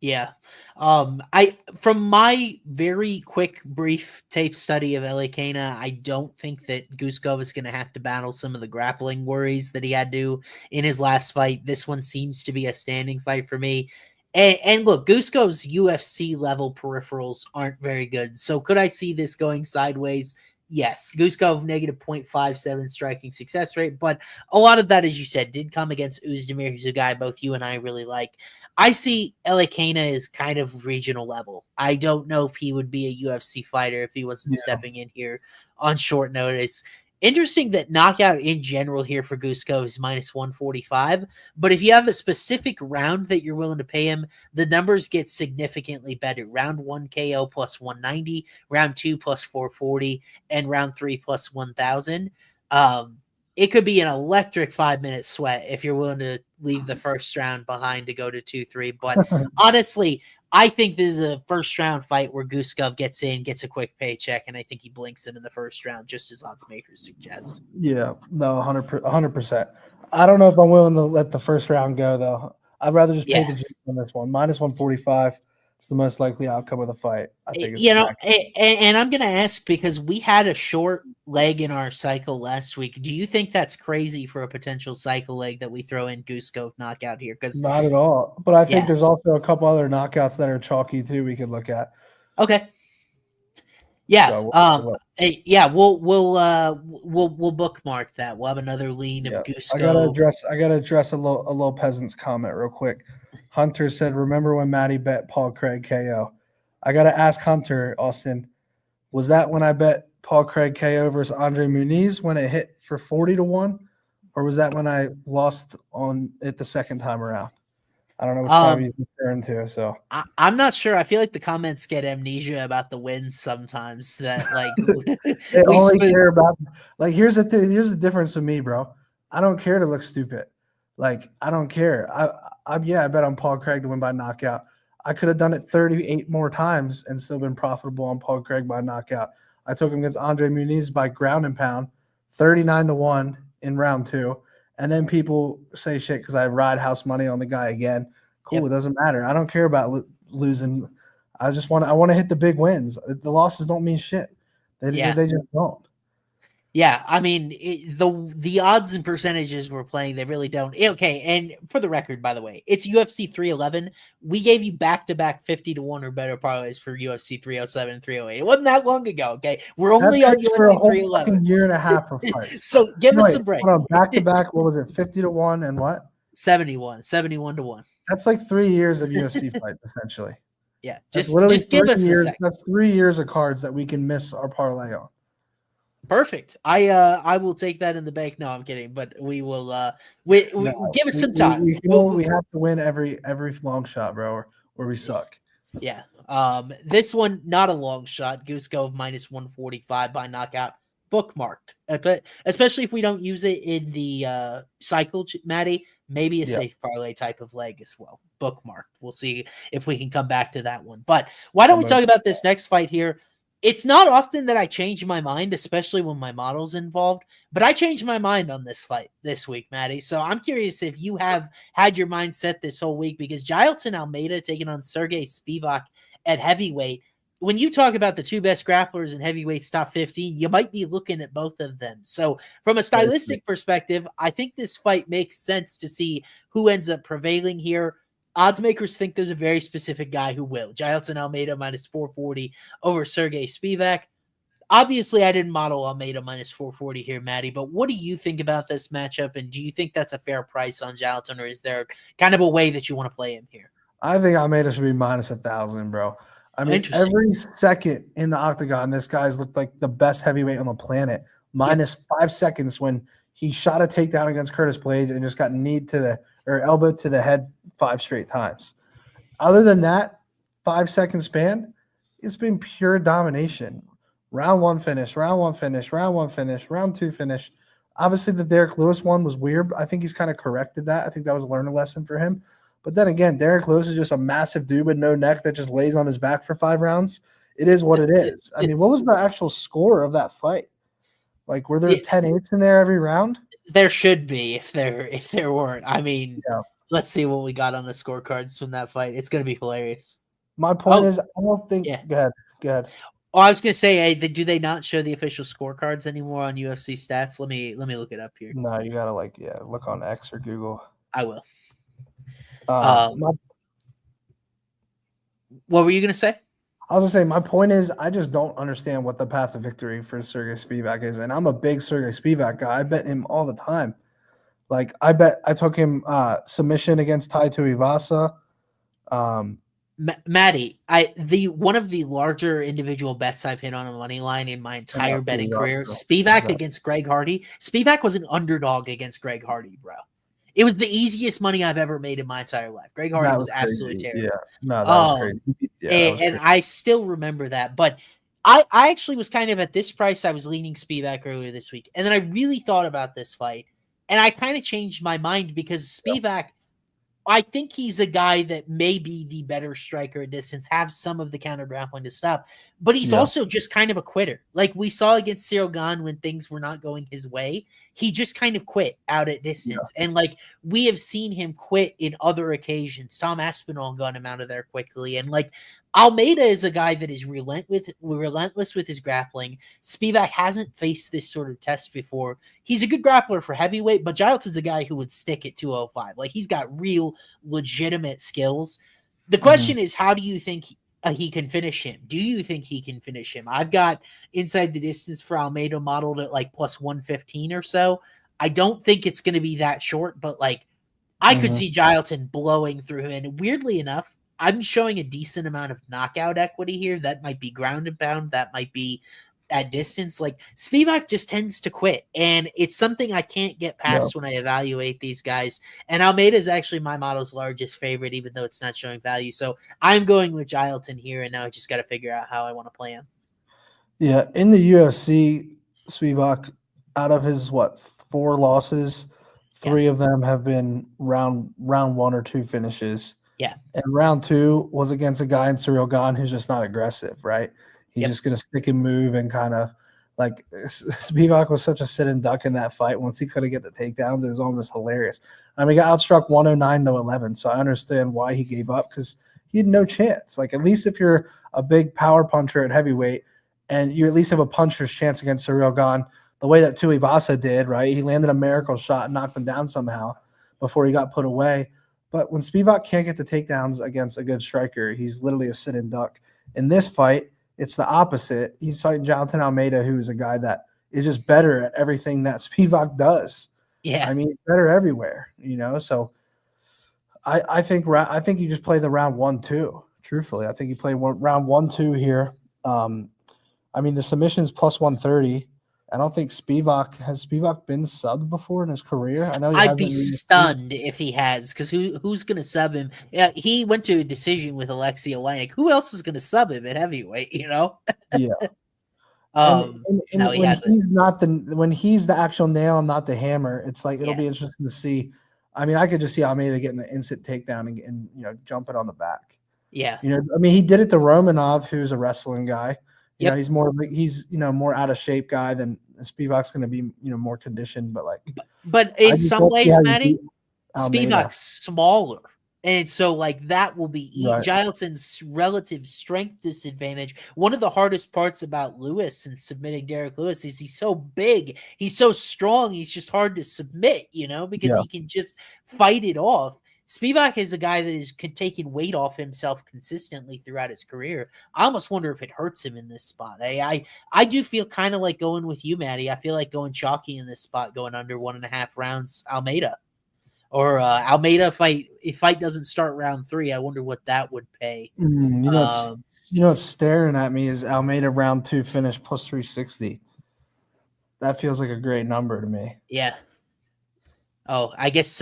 Yeah. I from my very quick brief tape study of Elekana, I don't think that Guskov is going to have to battle some of the grappling worries that he had to in his last fight. This one seems to be a standing fight for me. And look, Guskov's UFC level peripherals aren't very good. So could I see this going sideways? Yes. Guskov negative 0.57 striking success rate, but a lot of that, as you said, did come against Uzdemir, who's a guy both you and I really like. I see Elekana as kind of regional level. I don't know if he would be a UFC fighter if he wasn't stepping in here on short notice. Interesting that knockout in general here for Guskov is minus 145. But if you have a specific round that you're willing to pay him, the numbers get significantly better. Round 1 KO plus 190, round 2 plus 440, and round 3 plus 1,000. It could be an electric 5-minute sweat if you're willing to leave the first round behind to go to 2-3. But honestly, I think this is a first round fight where Guskov gets in, gets a quick paycheck, and I think he blinks him in the first round, just as odds makers suggest. Yeah, no, 100%. I don't know if I'm willing to let the first round go, though. I'd rather just pay the juice on this one. Minus 145 is the most likely outcome of the fight. I think it's and I'm going to ask because we had a short leg in our cycle last week. Do you think that's crazy for a potential cycle leg that we throw in Guskov knockout here? Because not at all. But I think there's also a couple other knockouts that are chalky too. We could look at. Okay. Yeah. So we'll bookmark that. We'll have another lean of Guskov. I gotta address a little peasant's comment real quick. Hunter said, "Remember when Matty bet Paul Craig KO?" I gotta ask Hunter, Austin, was that when I bet Paul Craig KO versus Andre Muniz when it hit for 40-1, or was that when I lost on it the second time around? I don't know which time he's referring to. So I'm not sure. I feel like the comments get amnesia about the wins sometimes. That like they only care about here's the thing. Here's the difference with me, bro. I don't care to look stupid. Like I don't care. I bet on Paul Craig to win by knockout. I could have done it 38 more times and still been profitable on Paul Craig by knockout. I took him against Andre Muniz by ground and pound, 39-1 in round 2. And then people say shit because I ride house money on the guy again. Cool, It doesn't matter. I don't care about losing. I want to hit the big wins. The losses don't mean shit. They just don't. Yeah, I mean the odds and percentages we're playing, they really don't. Okay, and for the record, by the way, it's UFC 311. We gave you back-to-back 50-1 or better parlays for UFC 307 and 308. It wasn't that long ago. Okay, we're only on UFC 311. Year and a half of fights. So give us a break. Hold on, back-to-back. What was it? 50-1 and what? 71-1. That's like 3 years of UFC fights, essentially. Yeah, just give us a second. That's 3 years of cards that we can miss our parlay on. Perfect. I will take that in the bank. No, I'm kidding. But we will. Give us some time. We have to win every long shot, bro, or we suck. Yeah. This one not a long shot. Guskov minus 145 by knockout. Bookmarked. But especially if we don't use it in the cycle, Matty, maybe a safe parlay type of leg as well. Bookmarked. We'll see if we can come back to that one. But why don't we talk about this next fight here? It's not often that I change my mind, especially when my model's involved, but I changed my mind on this fight this week, Matty. So I'm curious if you have had your mind set this whole week, because Giles and Almeida taking on Sergey Spivac at heavyweight. When you talk about the two best grapplers in heavyweights top 15, you might be looking at both of them. So from a stylistic perspective, I think this fight makes sense to see who ends up prevailing here. Odds makers think there's a very specific guy who will. Giles and Almeida minus 440 over Sergey Spivac. Obviously, I didn't model Almeida minus 440 here, Matty, but what do you think about this matchup? And do you think that's a fair price on Giles, or is there kind of a way that you want to play him here? I think Almeida should be minus 1,000, bro. I mean, every second in the octagon, this guy's looked like the best heavyweight on the planet. Minus 5 seconds when he shot a takedown against Curtis Blades and just got elbow to the head 5 straight times. Other than that 5-second span, it's been pure domination. Round 1 finish, round 1 finish, round 1 finish, round 2 finish. Obviously, the Derek Lewis one was weird. I think he's kind of corrected that. I think that was a learning lesson for him. But then again, Derek Lewis is just a massive dude with no neck that just lays on his back for 5 rounds. It is what it is. I mean, what was the actual score of that fight? Like, were there 10-8s in there every round? There should be if there weren't. I mean, Yeah. let's see what we got on the scorecards from that fight. It's going to be hilarious. My point is, I don't think. Yeah. Go ahead. Oh, I was going to say, do they not show the official scorecards anymore on UFC stats? Let me look it up here. No, you gotta look on X or Google. I will. What were you going to say? I was gonna say my point is I just don't understand what the path to victory for Sergey Spivac is, and I'm a big Sergey Spivac guy. I bet him all the time. Like I took him submission against Tai Tuivasa. Matty, one of the larger individual bets I've hit on a money line in my entire betting career. Spivac against Greg Hardy. Spivac was an underdog against Greg Hardy, bro. It was the easiest money I've ever made in my entire life. Greg Hardy was absolutely terrible. Yeah, no, that was crazy. Yeah, and I still remember that. But I actually was kind of at this price. I was leaning Spivac earlier this week, and then I really thought about this fight, and I kind of changed my mind because Spivac. I think he's a guy that may be the better striker at distance, have some of the counter grappling to stop, but he's also just kind of a quitter. Like we saw against Cyril Gane when things were not going his way, he just kind of quit out at distance. And like we have seen him quit in other occasions. Tom Aspinall got him out of there quickly. And like Almeida is a guy that is relentless with his grappling. Spivac hasn't faced this sort of test before. He's a good grappler for heavyweight, but Giles is a guy who would stick at 205. Like he's got real legitimate skills. The question is, how do you think he can finish him? Do you think he can finish him? I've got inside the distance for Almeida modeled at like plus 115 or so. I don't think it's going to be that short, but like I could see Gileton blowing through him. And weirdly enough, I'm showing a decent amount of knockout equity here. That might be ground and pound. That might be at distance. Like Spivac just tends to quit. And it's something I can't get past when I evaluate these guys. And Almeida is actually my model's largest favorite, even though it's not showing value. So I'm going with Gileton here. And now I just got to figure out how I want to play him. Yeah. In the UFC, Spivac, out of his, 4 losses, 3 of them have been round 1 or 2 finishes. Yeah. And round 2 was against a guy in Cyril Gane who's just not aggressive, right? He's just going to stick and move and kind of like Spivac was such a sit and duck in that fight. Once he couldn't get the takedowns, it was almost hilarious. I mean, he got outstruck 109-11. So I understand why he gave up because he had no chance. Like, at least if you're a big power puncher at heavyweight and you at least have a puncher's chance against Cyril Gane, the way that Tuivasa did, right? He landed a miracle shot and knocked him down somehow before he got put away. But when Spivac can't get the takedowns against a good striker, he's literally a sit and duck. In this fight, it's the opposite. He's fighting Gileton Almeida, who is a guy that is just better at everything that Spivac does. Yeah. I mean, he's better everywhere, So I think you just play the round 1-2. Truthfully, I think you play round 1-2 here. I mean, the submission's plus 130. I don't think has Spivac been subbed before in his career. I know I'd be stunned if he has, because who's going to sub him? Yeah, he went to a decision with Alexei Oleinik. Who else is going to sub him at heavyweight? Yeah. No, he hasn't. When he's the actual nail and not the hammer, it's like it'll be interesting to see. I mean, I could just see Almeida getting an instant takedown and jumping on the back. Yeah. I mean, he did it to Romanov, who's a wrestling guy. He's more more out of shape guy than Spivac's going to be, more conditioned, but in some ways, Matty, Spivac's smaller. And so that will be Gileton's relative strength disadvantage. One of the hardest parts about Lewis and submitting Derek Lewis is he's so big. He's so strong. He's just hard to submit, because he can just fight it off. Spivac is a guy that is taking weight off himself consistently throughout his career. I almost wonder if it hurts him in this spot. I do feel kind of like going with you, Matty. I feel like going chalky in this spot, going under 1.5 rounds Almeida. Or Almeida if fight doesn't start round 3, I wonder what that would pay. What's staring at me is Almeida round 2 finish plus 360. That feels like a great number to me. Yeah. Oh, I guess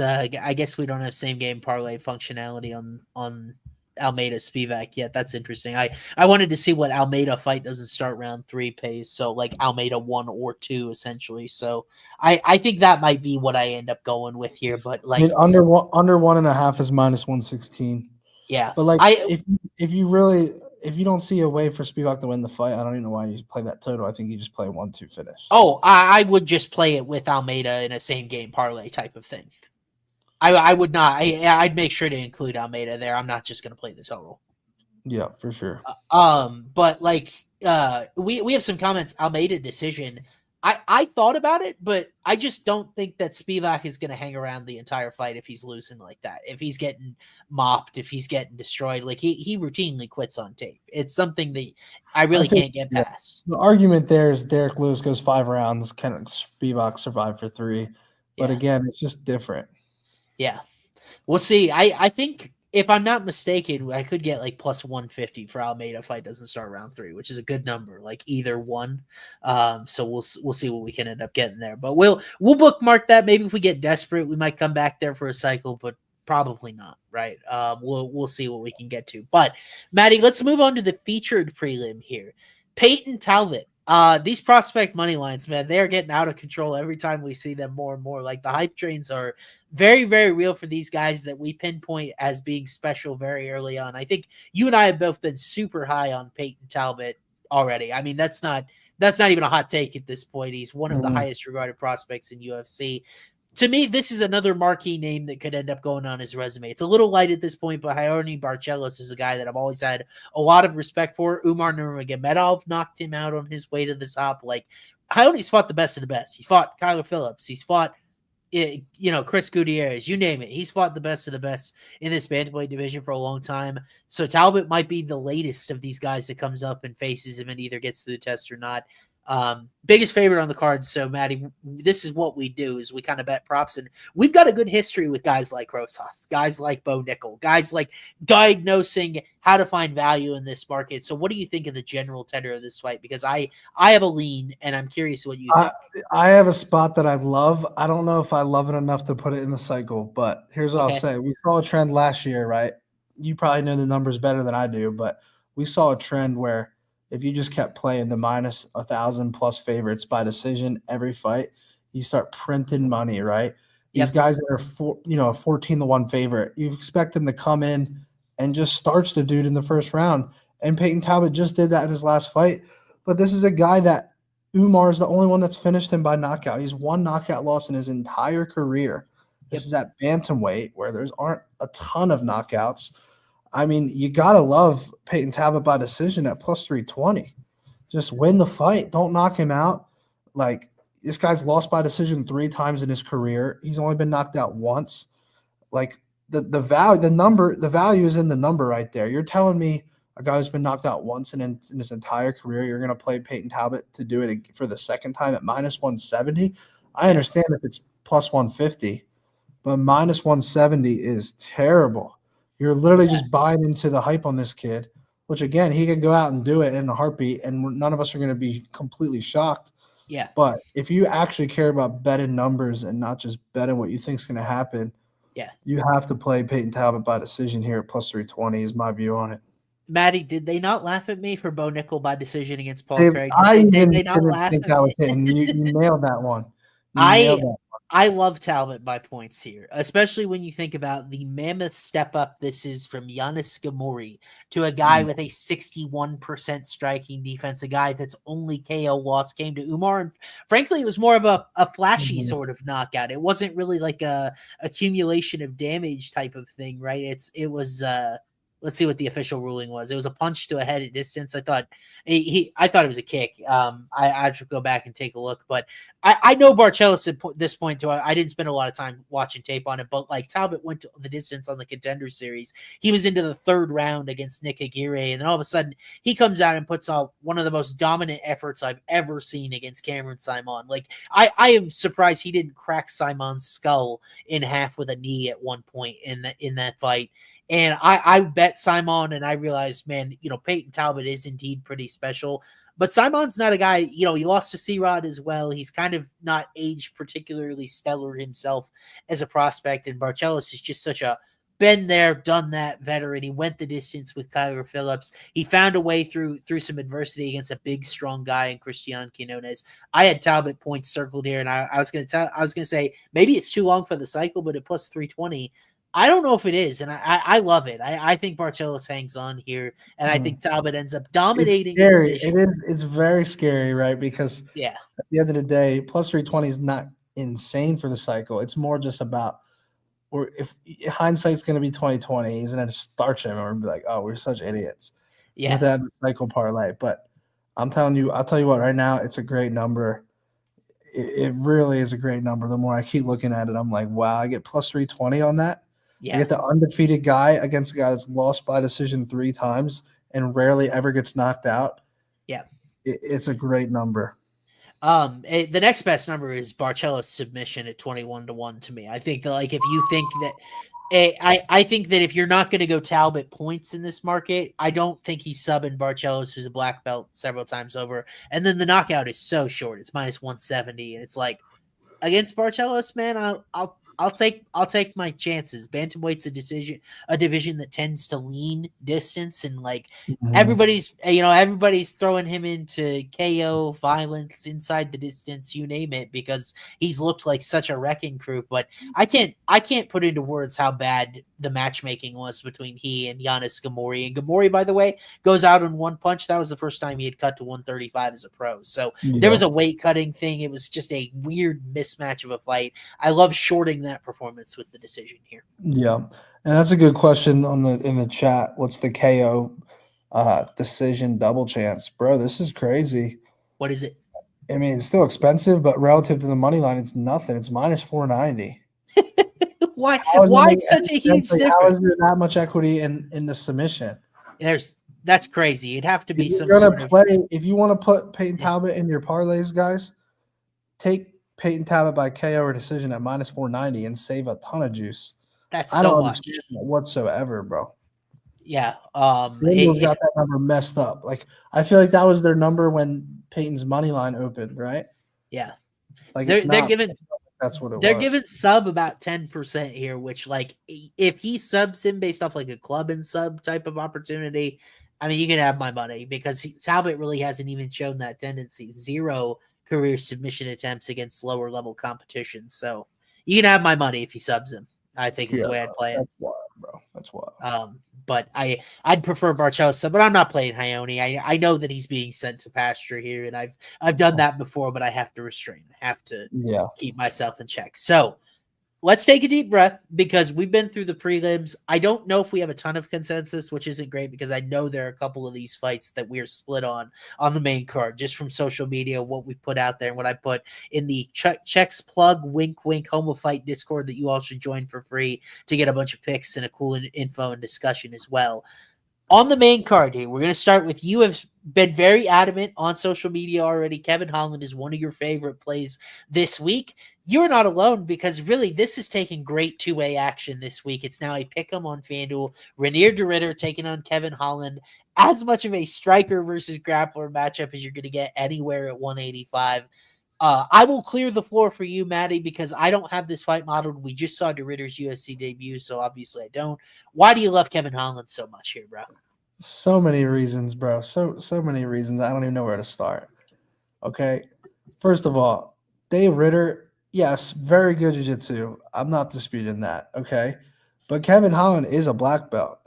we don't have same game parlay functionality on Almeida Spivac yet. That's interesting. I wanted to see what Almeida fight doesn't start round 3 pays. So Almeida 1 or 2 essentially. So I think that might be what I end up going with here. But under 1.5 is minus 116. Yeah. But if you really if you don't see a way for Spivac to win the fight, I don't even know why you play that total. I think you just play 1-2 finish. Oh, I would just play it with Almeida in a same game parlay type of thing. I would not. I'd make sure to include Almeida there. I'm not just going to play the total. Yeah, for sure. But like, we have some comments. Almeida decision. I thought about it, but I just don't think that Spivac is going to hang around the entire fight if he's losing like that. If he's getting mopped, if he's getting destroyed, like he routinely quits on tape. It's something that I really can't get past. The argument there is Derek Lewis goes 5 rounds. Can Spivac survive for 3? But again, it's just different. Yeah. We'll see. I think if I'm not mistaken, I could get like plus 150 for Almeida if fight doesn't start round 3, which is a good number, like either one. So we'll see what we can end up getting there. But we'll bookmark that. Maybe if we get desperate, we might come back there for a cycle, but probably not, right? We'll see what we can get to. But Matty, let's move on to the featured prelim here. Peyton Talbott. These prospect money lines, man, they are getting out of control every time we see them more and more. Like the hype trains are very, very real for these guys that we pinpoint as being special very early on. I think you and I have both been super high on Peyton Talbott already. I mean, that's not even a hot take at this point. He's one of the highest regarded prospects in UFC. To me, this is another marquee name that could end up going on his resume. It's a little light at this point, but Barcelos is a guy that I've always had a lot of respect for. Umar Nurmagomedov knocked him out on his way to the top. Like, Ioni's fought the best of the best. He's fought Kyler Phillips. He's fought, Chris Gutierrez. You name it. He's fought the best of the best in this bantamweight division for a long time. So Talbot might be the latest of these guys that comes up and faces him and either gets through the test or not. Biggest favorite on the card. So Matty, this is what we do is we kind of bet props, and we've got a good history with guys like Rosas, guys like Bo Nickel, guys like diagnosing how to find value in this market. So what do you think of the general tenor of this fight? Because I have a lean, and I'm curious what you think. I have a spot that I love. I don't know if I love it enough to put it in the cycle, but here's what I'll say. We saw a trend last year, right? You probably know the numbers better than I do, but we saw a trend where if you just kept playing the minus 1,000 plus favorites by decision every fight, you start printing money, right? These guys that are 14-1 favorite, you expect them to come in and just starch the dude in the first round. And Peyton Talbott just did that in his last fight. But this is a guy that Umar is the only one that's finished him by knockout. He's one knockout loss in his entire career. This is at bantamweight where there aren't a ton of knockouts. I mean, you got to love Peyton Talbott by decision at plus 320. Just win the fight. Don't knock him out. Like, this guy's lost by decision 3 times in his career. He's only been knocked out once. Like, the value is in the number right there. You're telling me a guy who's been knocked out once in his entire career, you're going to play Peyton Talbott to do it for the second time at minus 170? I understand if it's plus 150, but minus 170 is terrible. You're literally just buying into the hype on this kid, which, again, he can go out and do it in a heartbeat, and none of us are going to be completely shocked. Yeah. But if you actually care about betting numbers and not just betting what you think is going to happen, you have to play Peyton Talbott by decision here at plus 320 is my view on it. Matty, did they not laugh at me for Bo Nickel by decision against Paul Craig? Did they not laugh think that was hitting. You nailed that one. I love Talbot by points here, especially when you think about the mammoth step up this is from Giannis Gamori to a guy with a 61% striking defense, a guy that's only KO loss came to Umar. And frankly, it was more of a flashy sort of knockout. It wasn't really like a accumulation of damage type of thing, right? It was let's see what the official ruling was. It was a punch to a head at distance. I thought I thought it was a kick. I should go back and take a look, but I know Barcelos at this point too. I didn't spend a lot of time watching tape on it, but like Talbot went to the distance on the Contender Series. He was into the 3rd round against Nick Aguirre, and then all of a sudden he comes out and puts out one of the most dominant efforts I've ever seen against Cameron Simon. Like I am surprised he didn't crack Simon's skull in half with a knee at one point in that fight. And I bet Simon, and I realized, man, Peyton Talbot is indeed pretty special. But Simon's not a guy, he lost to C-Rod as well. He's kind of not aged particularly stellar himself as a prospect. And Barcelos is just such a been there, done that veteran. He went the distance with Kyler Phillips. He found a way through some adversity against a big, strong guy in Cristian Quinones. I had Talbot points circled here, and I was going to say maybe it's too long for the cycle, but at plus 320, I don't know if it is, and I love it. I think Barcelos hangs on here, and I think Talbott ends up It's dominating the scary. decision. It is. It's very scary, right? Because Yeah, at the end of the day, plus 320 is not insane for the cycle. It's more just about, or if hindsight's going to be 2020, he's going to starch him or be like, "Oh, we're such idiots." yeah, With that cycle parlay. But I'll tell you what, right now, it's a great number. It really is a great number. The more I keep looking at it, I'm like, wow, I get plus 320 on that. I yeah, get the undefeated guy against a guy that's lost by decision 3 times and rarely ever gets knocked out. yeah. It's a great number. The next best number is Barcelos submission at 21-1 to me. I think like if you think that I think that if you're not going to go Talbot points in this market, I don't think he's subbing Barcelos, who's a black belt several times over. And then the knockout is so short; it's minus 170, and it's like against Barcelos, man, I'll take my chances. Bantamweight's a division that tends to lean distance, and like everybody's throwing him into KO violence inside the distance, you name it, because he's looked like such a wrecking crew. But I can't put into words how bad the matchmaking was between he and Giannis Gamori. And Gamori, by the way, goes out in one punch. That was the first time he had cut to 135 as a pro. So there was a weight cutting thing. It was just a weird mismatch of a fight. I love shorting that performance with the decision here. Yeah, and that's a good question in the chat. What's the KO decision double chance, bro? This is crazy. What is it? I mean, it's still expensive, but relative to the money line, it's nothing. It's minus 490. Why such a huge difference? How is there that much equity in the submission? That's crazy. It'd have to be some sort of if you want to put Peyton Talbott in your parlays, guys, take Peyton Talbott by KO or decision at minus 490 and save a ton of juice. That's I so don't much understand that whatsoever, bro. Yeah. Daniels got that number messed up. Like I feel like that was their number when Peyton's money line opened, right? Yeah. Like they're giving that's what it was. They're giving sub about 10% here, which like if he subs him based off like a club and sub type of opportunity, I mean you can have my money because Talbot really hasn't even shown that tendency. 0 career submission attempts against lower level competition. So you can have my money if he subs him. I think is the way I'd play it. That's wild, bro. That's wild. But I'd prefer Barcelos, but I'm not playing Ione. I know that he's being sent to pasture here, and I've done that before, but I have to restrain. I have to keep myself in check. So let's take a deep breath because we've been through the prelims. I don't know if we have a ton of consensus, which isn't great because I know there are a couple of these fights that we're split on the main card, just from social media, what we put out there and what I put in the checks plug, wink, wink, homo fight Discord that you all should join for free to get a bunch of picks and a cool info and discussion as well. On the main card here, we're going to start with you have been very adamant on social media already. Kevin Holland is one of your favorite plays this week. You're not alone because really this is taking great two-way action this week. It's now a pick'em on FanDuel. Renier DeRidder taking on Kevin Holland. As much of a striker versus grappler matchup as you're going to get anywhere at 185. I will clear the floor for you, Matty, because I don't have this fight modeled. We just saw DeRidder's UFC debut, so obviously I don't. Why do you love Kevin Holland so much here, bro? So many reasons, bro. So many reasons. I don't even know where to start. Okay. First of all, DeRidder, yes, very good jiu-jitsu. I'm not disputing that. Okay. But Kevin Holland is a black belt.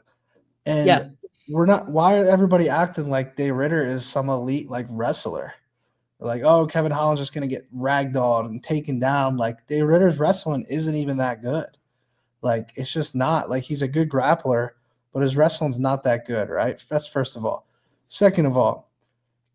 And we're not, why are everybody acting like DeRidder is some elite like wrestler? Like, oh, Kevin Holland's just going to get ragdolled and taken down. Like, DeRidder's wrestling isn't even that good. Like, it's just not. Like, he's a good grappler, but his wrestling's not that good, right? That's first of all. Second of all,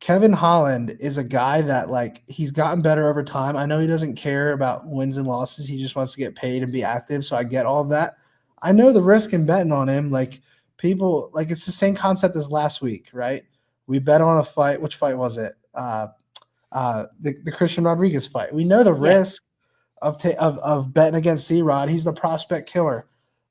Kevin Holland is a guy that, like, he's gotten better over time. I know he doesn't care about wins and losses. He just wants to get paid and be active, so I get all of that. I know the risk in betting on him. Like, people – like, it's the same concept as last week, right? We bet on a fight. Which fight was it? The Christian Rodriguez fight. We know the risk of betting against C-Rod. He's the prospect killer.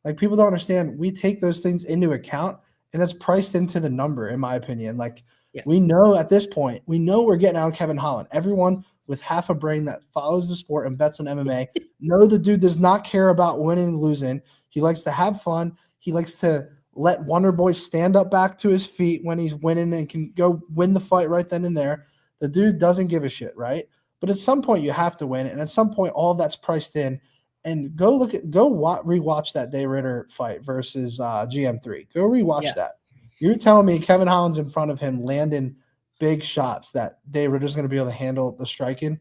Like, people don't understand. We take those things into account, and that's priced into the number, in my opinion. Like, we know at this point, we know we're getting out of Kevin Holland. Everyone with half a brain that follows the sport and bets on MMA know the dude does not care about winning and losing. He likes to have fun. He likes to let Wonder Boy stand up back to his feet when he's winning and can go win the fight right then and there. The dude doesn't give a shit, right? But at some point, you have to win, and at some point, all that's priced in. And rewatch that DeRidder fight versus GM3. Go rewatch that. You're telling me Kevin Holland's in front of him landing big shots that DeRidder's going to be able to handle the striking.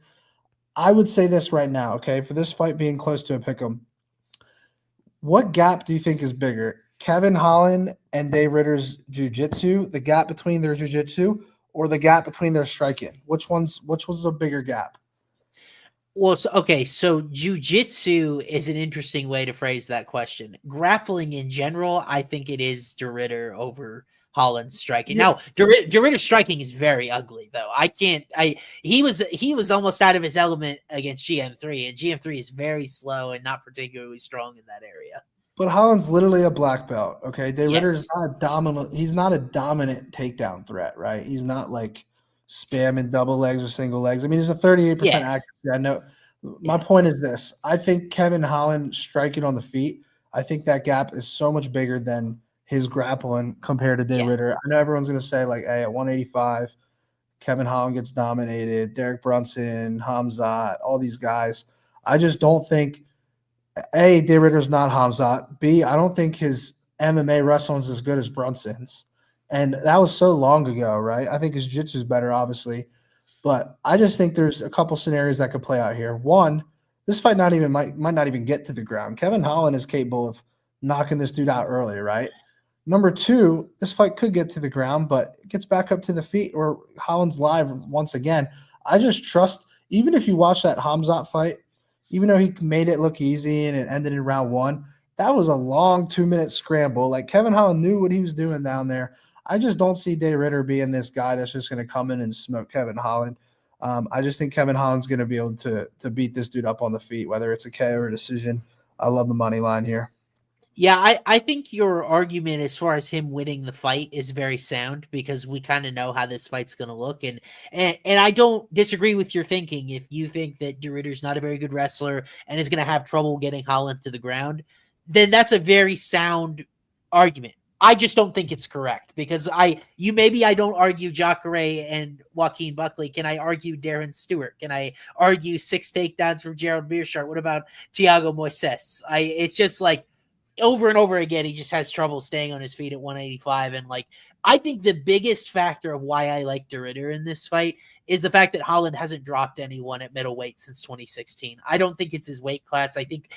I would say this right now, okay, for this fight being close to a pick'em, what gap do you think is bigger? Kevin Holland and DeRidder's jiu-jitsu, the gap between their jiu-jitsu, or the gap between their striking? Which was a bigger gap? Well, so jiu-jitsu is an interesting way to phrase that question. Grappling in general, I think it is DeRidder over Holland's striking. Now, DeRidder's striking is very ugly, though. He was almost out of his element against GM3, and GM3 is very slow and not particularly strong in that area. But Holland's literally a black belt, okay? DeRidder's not dominant. He's not a dominant takedown threat, right? He's not like spamming double legs or single legs. I mean, he's a 38% accuracy. I know. My point is this. I think Kevin Holland striking on the feet, I think that gap is so much bigger than his grappling compared to DeRidder. I know everyone's going to say, like, hey, at 185, Kevin Holland gets dominated, Derek Brunson, Hamzat, all these guys. I just don't think – A, DeRidder's not Hamzat. B, I don't think his MMA wrestling is as good as Brunson's. And that was so long ago, right? I think his jiu-jitsu is better, obviously. But I just think there's a couple scenarios that could play out here. One, this fight might not even get to the ground. Kevin Holland is capable of knocking this dude out early, right? Number two, this fight could get to the ground, but it gets back up to the feet or Holland's live once again. I just trust, even if you watch that Hamzat fight, even though he made it look easy and it ended in round one, that was a long 2-minute scramble. Like, Kevin Holland knew what he was doing down there. I just don't see DeRidder being this guy that's just going to come in and smoke Kevin Holland. I just think Kevin Holland's going to be able to beat this dude up on the feet, whether it's a KO or a decision. I love the money line here. Yeah, I think your argument as far as him winning the fight is very sound because we kind of know how this fight's going to look. And I don't disagree with your thinking. If you think that DeRidder's not a very good wrestler and is going to have trouble getting Holland to the ground, then that's a very sound argument. I just don't think it's correct because I don't argue Jacare and Joaquin Buckley. Can I argue Darren Stewart? Can I argue 6 takedowns from Gerald Meerschaert? What about Thiago Moises? It's just like, over and over again, he just has trouble staying on his feet at 185. And like, I think the biggest factor of why I like DeRidder in this fight is the fact that Holland hasn't dropped anyone at middleweight since 2016. I don't think it's his weight class. I think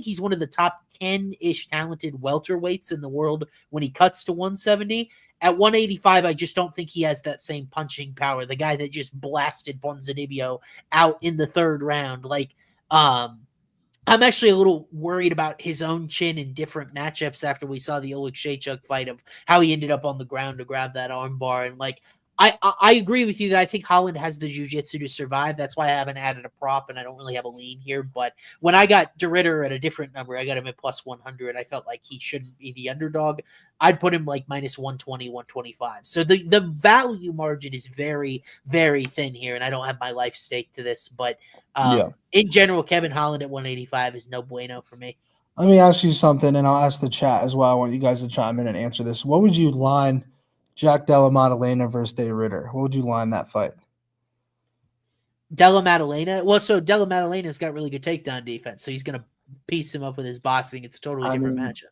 he's one of the top 10-ish talented welterweights in the world when he cuts to 170. At 185, I just don't think he has that same punching power. The guy that just blasted Ponzinibbio out in the 3rd round. Like, I'm actually a little worried about his own chin in different matchups after we saw the Oleg Shaychuk fight of how he ended up on the ground to grab that armbar. And like, I agree with you that I think Holland has the jiu-jitsu to survive. That's why I haven't added a prop and I don't really have a lean here. But when I got DeRidder at a different number, I got him at plus 100. I felt like he shouldn't be the underdog. I'd put him like minus 120, 125. So the value margin is very, very thin here. And I don't have my life stake to this. But in general, Kevin Holland at 185 is no bueno for me. Let me ask you something, and I'll ask the chat as well. I want you guys to chime in and answer this. What would you line Jack Della Maddalena versus DeRidder? What would you line that fight? Della Maddalena? Well, so Della Maddalena's got really good takedown defense, so he's going to piece him up with his boxing. It's a totally different matchup.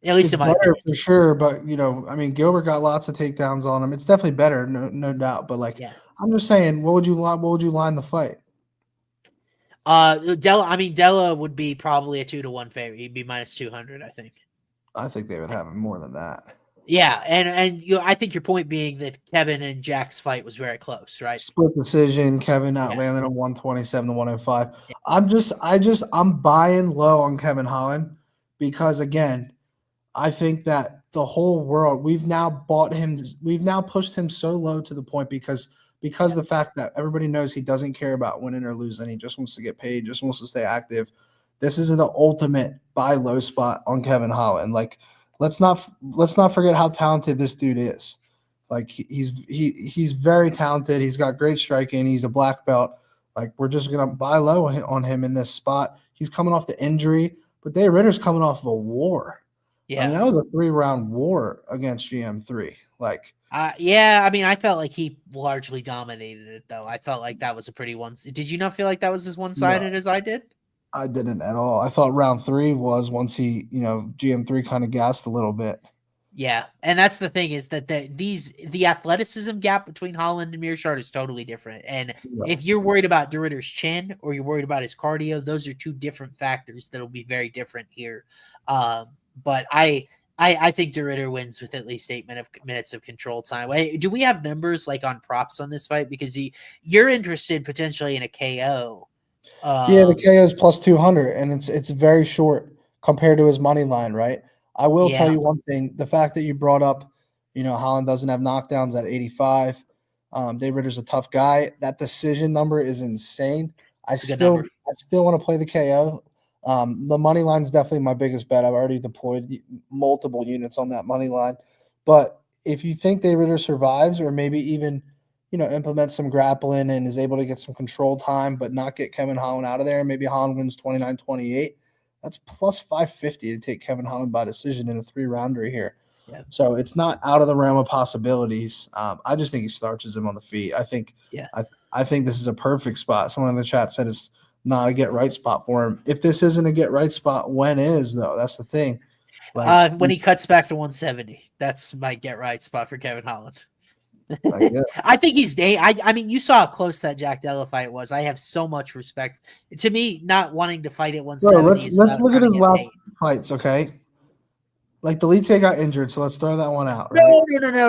At least in my opinion. For sure, but, Gilbert got lots of takedowns on him. It's definitely better, no doubt. But, I'm just saying, what would you line the fight? Della would be probably a 2-1 favorite. He'd be minus 200, I think. I think they would have him more than that. Yeah, and I think your point being that Kevin and Jack's fight was very close, right? Split decision. Kevin landed on 127 to 105. Yeah. I'm buying low on Kevin Holland because, again, I think that the whole world, we've now pushed him so low to the point because of the fact that everybody knows he doesn't care about winning or losing. He just wants to get paid, just wants to stay active. This is the ultimate buy low spot on Kevin Holland. Like, let's not forget how talented this dude is. Like, he's very talented. He's got great striking. He's a black belt. Like, we're just gonna buy low on him in this spot. He's coming off the injury, but DeRidder's coming off of a war. I mean, Yeah. that was a 3-round war against GM3. Like, Yeah, I mean, I felt like he largely dominated it, though. I felt like that was a pretty one. Did you not feel like that was as one-sided no, as I did? I didn't at all. I thought round 3 was once he, GM3 kind of gassed a little bit. Yeah, and that's the thing is that the athleticism gap between Holland and Mearshart is totally different. And Yeah. if you're worried about DeRidder's chin or you're worried about his cardio, those are two different factors that'll be very different here. But I think DeRidder wins with at least 8 minutes of control time. Wait, do we have numbers like on props on this fight? Because you're interested potentially in a KO. Yeah, the KO is plus 200, and it's very short compared to his money line, right? I will tell Yeah. you one thing: the fact that you brought up, Holland doesn't have knockdowns at 85. DeRidder's a tough guy. That decision number is insane. I It's a good number. still want to play the KO. The money line is definitely my biggest bet. I've already deployed multiple units on that money line. But if you think DeRidder survives, or maybe even implement some grappling and is able to get some control time, but not get Kevin Holland out of there, maybe Holland wins 29-28. That's plus 550 to take Kevin Holland by decision in a 3-rounder here. Yeah. So it's not out of the realm of possibilities. I just think he starches him on the feet. I think I think this is a perfect spot. Someone in the chat said it's not a get right spot for him. If this isn't a get right spot, when is, though? That's the thing. Like, when he cuts back to 170, that's my get right spot for Kevin Holland. I think he's I mean, you saw how close that Jack Della fight was. I have so much respect. To me, not wanting to fight at 170. Bro, let's look at his last fights, okay? Like, the Elite got injured, so let's throw that one out, right?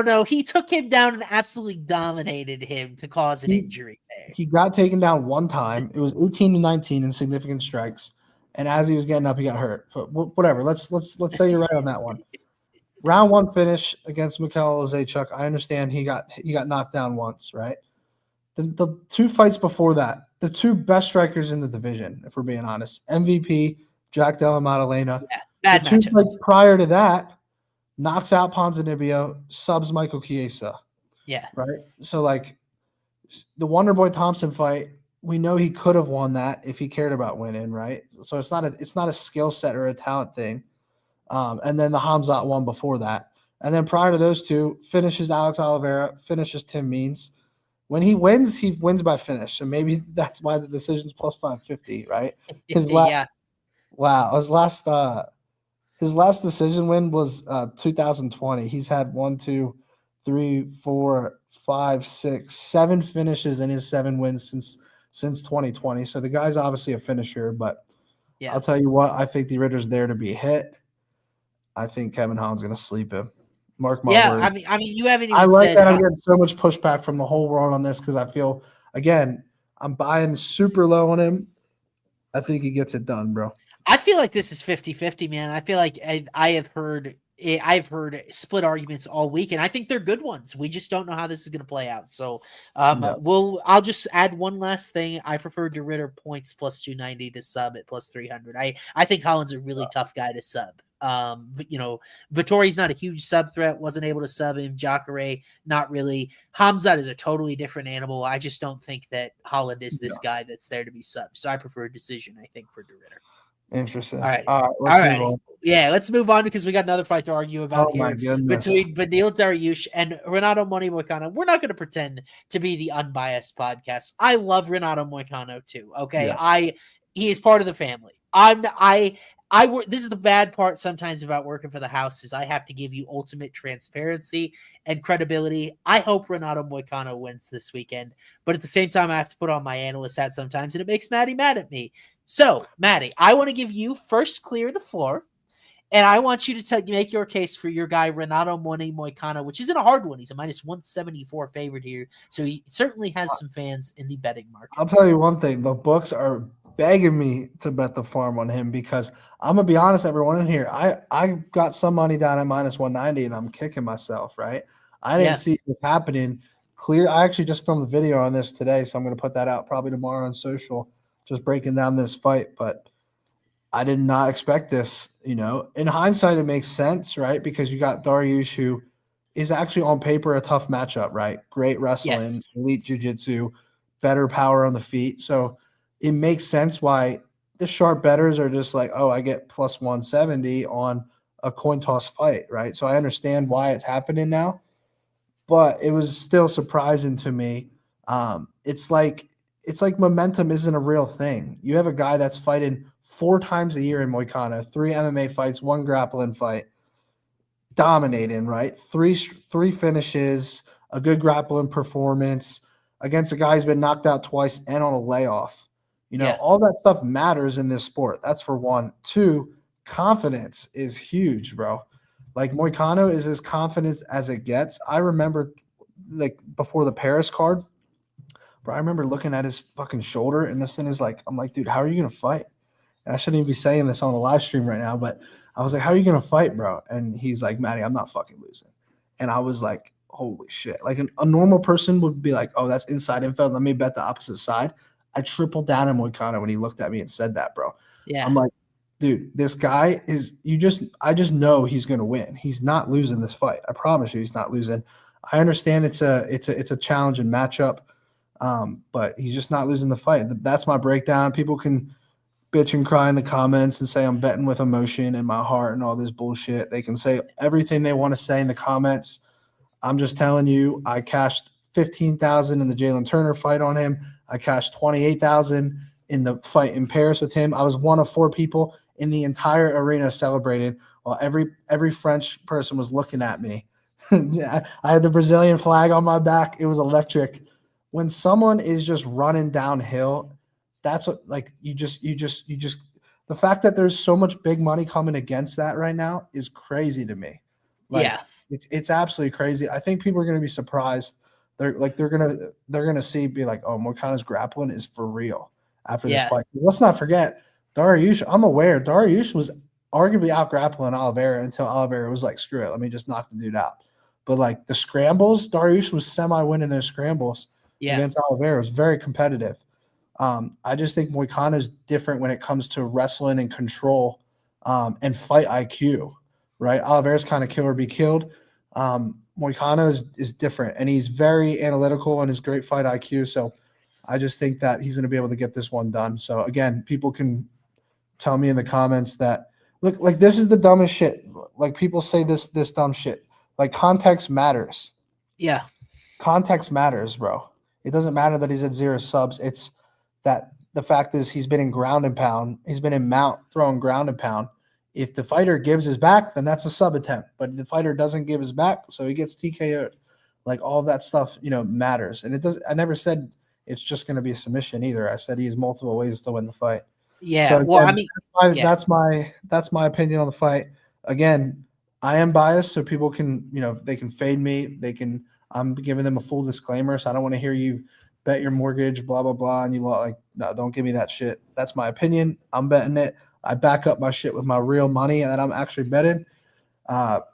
No. He took him down and absolutely dominated him to cause an injury there. He got taken down one time. It was 18-19 in significant strikes, and as he was getting up, he got hurt. But whatever. Let's say you're right on that one. Round 1 finish against Mikhail Zaechuk. I understand he got knocked down once, right? The 2 fights before that, the 2 best strikers in the division, if we're being honest, MVP Jack Della Maddalena. Yeah, bad the 2 fights prior to that, knocks out Ponzinibbio, subs Michael Chiesa. Yeah. Right? So, like, the Wonderboy Thompson fight, we know he could have won that if he cared about winning, right? So it's not a skill set or a talent thing. And then the Hamzat one before that. And then prior to those 2, finishes Alex Oliveira, finishes Tim Means. When he wins by finish. So maybe that's why the decision's plus 550, right? His last decision win was 2020. He's had 1, 2, 3, 4, 5, 6, 7 finishes in his 7 wins since 2020. So the guy's obviously a finisher, but I'll tell you what, I think DeRidder's there to be hit. I think Kevin Holland's going to sleep him. Mark my word. I mean, you haven't even I like said that I'm getting so much pushback from the whole world on this because I feel, again, I'm buying super low on him. I think he gets it done, bro. I feel like this is 50-50, man. I feel like I've heard split arguments all week, and I think they're good ones. We just don't know how this is going to play out. So I'll just add one last thing. I prefer DeRidder points plus 290 to sub at plus 300. I think Holland's a really tough guy to sub. But Vittori's not a huge sub threat, wasn't able to sub him. Jacare, not really. Hamzat is a totally different animal. I just don't think that Holland is this guy that's there to be subbed. So I prefer a decision, I think, for DeRidder. Interesting. All right. Yeah, let's move on because we got another fight to argue about here between Beneil Dariush and Renato Moicano. We're not going to pretend to be the unbiased podcast. I love Renato Moicano too. Okay, yeah. He is part of the family. This is the bad part sometimes about working for the house is I have to give you ultimate transparency and credibility. I hope Renato Moicano wins this weekend, but at the same time, I have to put on my analyst hat sometimes, and it makes Matty mad at me. So, Matty, I want to give you first clear the floor, and I want you to make your case for your guy, Renato Moicano, which isn't a hard one. He's a minus 174 favorite here, so he certainly has some fans in the betting market. I'll tell you one thing. The books are begging me to bet the farm on him because I'm going to be honest, everyone in here, I got some money down at minus 190, and I'm kicking myself, right? I didn't see this happening. I actually just filmed the video on this today, so I'm going to put that out probably tomorrow on social, just breaking down this fight, but I did not expect this, In hindsight, it makes sense, right? Because you got Dariush, who is actually on paper a tough matchup, right? Great wrestling, elite jiu-jitsu, better power on the feet. So it makes sense why the sharp bettors are just like, oh, I get plus 170 on a coin toss fight, right? So I understand why it's happening now, but it was still surprising to me. It's like momentum isn't a real thing. You have a guy that's fighting 4 times a year in Moicano, 3 MMA fights, 1 grappling fight, dominating, right? Three finishes, a good grappling performance against a guy who's been knocked out twice and on a layoff. All that stuff matters in this sport. That's for one. 2, confidence is huge, bro. Like Moicano is as confident as it gets. I remember like before the Paris card, bro, I remember looking at his fucking shoulder and this thing is like, I'm like, dude, how are you going to fight? And I shouldn't even be saying this on the live stream right now, but I was like, how are you going to fight, bro? And he's like, Matty, I'm not fucking losing. And I was like, holy shit. Like a normal person would be like, oh, that's inside info. Let me bet the opposite side. I tripled down on Moicano when he looked at me and said that, bro. Yeah. I'm like, dude, this guy is I just know he's going to win. He's not losing this fight. I promise you he's not losing. I understand it's a challenge and matchup, but he's just not losing the fight. That's my breakdown. People can bitch and cry in the comments and say I'm betting with emotion in my heart and all this bullshit. They can say everything they want to say in the comments. I'm just telling you, I cashed $15,000 in the Jalen Turner fight on him. I cashed $28,000 in the fight in Paris with him. I was one of 4 people in the entire arena celebrating while every French person was looking at me. I had the Brazilian flag on my back. It was electric. When someone is just running downhill, that's what you just the fact that there's so much big money coming against that right now is crazy to me. It's absolutely crazy. I think people are going to be surprised. They're going to see be like, oh, Moicano's grappling is for real after this fight. Let's not forget Dariush. I'm aware Dariush was arguably out grappling Oliveira until Oliveira was like, screw it, let me just knock the dude out. But like the scrambles, Dariush was semi-winning those scrambles against Oliveira. It was very competitive. I just think Moicano is different when it comes to wrestling and control and fight IQ, right? Oliveira's kind of kill or be killed. Moicano is different, and he's very analytical and his great fight IQ. So I just think that he's going to be able to get this one done. So again, people can tell me in the comments that, look, like this is the dumbest shit. Like people say this dumb shit. Like context matters. Yeah. Context matters, bro. It doesn't matter that he's at 0 subs. It's that the fact is he's been in ground and pound. He's been in mount throwing ground and pound. If the fighter gives his back, then that's a sub attempt. But if the fighter doesn't give his back, so he gets TKO'd. Like all of that stuff, matters. And it does. I never said it's just going to be a submission either. I said he has multiple ways to win the fight. Yeah. So again, well, I mean, that's my opinion on the fight. Again, I am biased, so people can, they can fade me. I'm giving them a full disclaimer, so I don't want to hear you bet your mortgage, blah, blah, blah, and no, don't give me that shit. That's my opinion. I'm betting it. I back up my shit with my real money that I'm actually betting.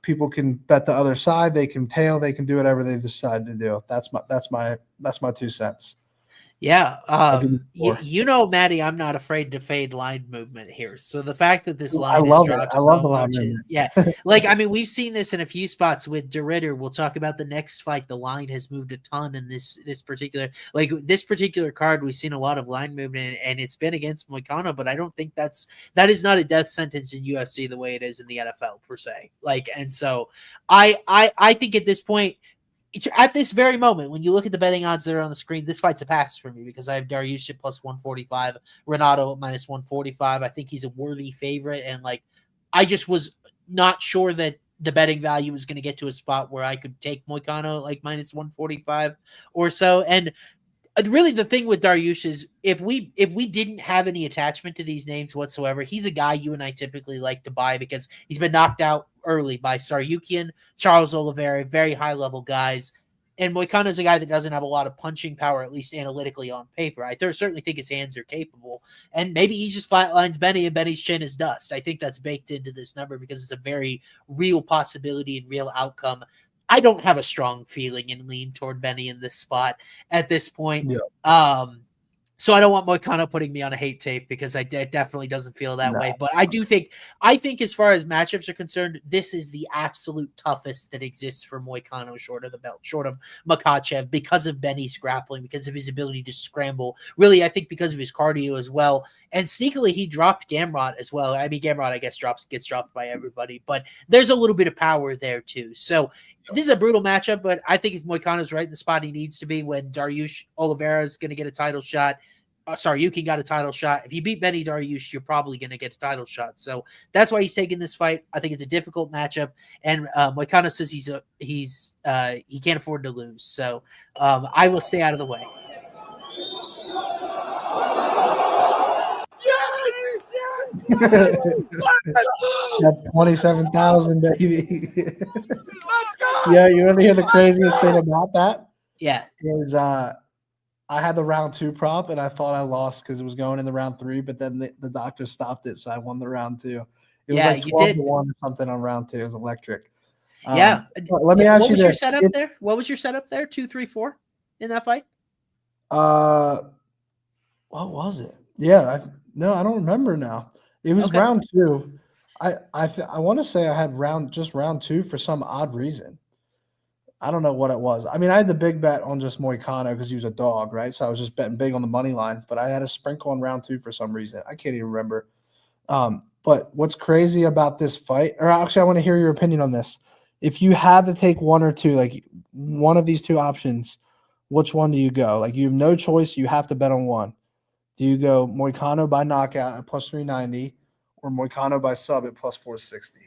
People can bet the other side. They can tail. They can do whatever they decide to do. That's my 2 cents. Yeah. Matty, I'm not afraid to fade line movement here. So the fact that this line has dropped so much like, I mean, we've seen this in a few spots with DeRidder. We'll talk about the next fight. The line has moved a ton in this particular card. We've seen a lot of line movement, and it's been against Moicano, but I don't think that is not a death sentence in UFC the way it is in the NFL per se. Like, and so I think at this point, at this very moment, when you look at the betting odds that are on the screen, this fight's a pass for me because I have Dariush at plus 145, Renato at minus 145. I think he's a worthy favorite, and like I just was not sure that the betting value was going to get to a spot where I could take Moicano like minus 145 or so. And really, the thing with Dariush is if we didn't have any attachment to these names whatsoever, he's a guy you and I typically like to buy because he's been knocked out early by Tsarukyan, Charles Oliveira, very high level guys. And Moicano is a guy that doesn't have a lot of punching power, at least analytically on paper. I certainly think his hands are capable. And maybe he just flatlines Benny and Benny's chin is dust. I think that's baked into this number because it's a very real possibility and real outcome. I don't have a strong feeling and lean toward Benny in this spot at this point. Yeah. So I don't want Moicano putting me on a hate tape because it definitely doesn't feel that way. But I think as far as matchups are concerned, this is the absolute toughest that exists for Moicano short of the belt, short of Makhachev, because of Benny's grappling, because of his ability to scramble. Really, I think because of his cardio as well. And sneakily, he dropped Gamrot as well. I mean, Gamrot, I guess, gets dropped by everybody, but there's a little bit of power there too. So this is a brutal matchup, but I think Moicano's right in the spot he needs to be when Dariush Oliveira is going to get a title shot. Tsarukyan got a title shot. If you beat Benny Dariush, you're probably going to get a title shot. So that's why he's taking this fight. I think it's a difficult matchup, and Moicano says he can't afford to lose. So I will stay out of the way. That's 27,000, baby. Let's go. Yeah, you want to hear the craziest thing about that? Yeah, is I had the round 2 prop and I thought I lost because it was going in the round 3, but then the doctor stopped it, so I won the round 2. It was like 12-1 or something on round 2. It was electric. Yeah. Let me ask you this. What was your setup there? What was your setup there? 2, 3, 4 in that fight? What was it? Yeah, I don't remember now. It was round 2. I want to say I had round 2 for some odd reason. I don't know what it was. I mean, I had the big bet on just Moicano because he was a dog, right? So I was just betting big on the money line, but I had a sprinkle on round 2 for some reason. I can't even remember. But what's crazy about this fight, or actually, I want to hear your opinion on this. If you had to take one or two, like one of these two options, which one do you go? Like you have no choice. You have to bet on one. Do you go Moicano by knockout at plus 390 or Moicano by sub at plus 460?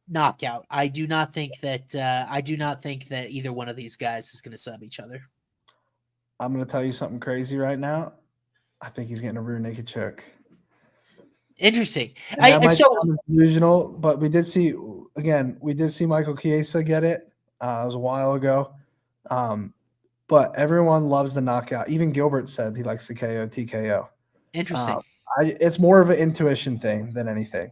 Knockout. I do not think that either one of these guys is going to sub each other. I'm going to tell you something crazy right now. I think he's getting a rear naked choke. Interesting. That might sound delusional, but we did see Michael Chiesa get it. It was a while ago. But everyone loves the knockout. Even Gilbert said he likes the KO, TKO. Interesting. It's more of an intuition thing than anything.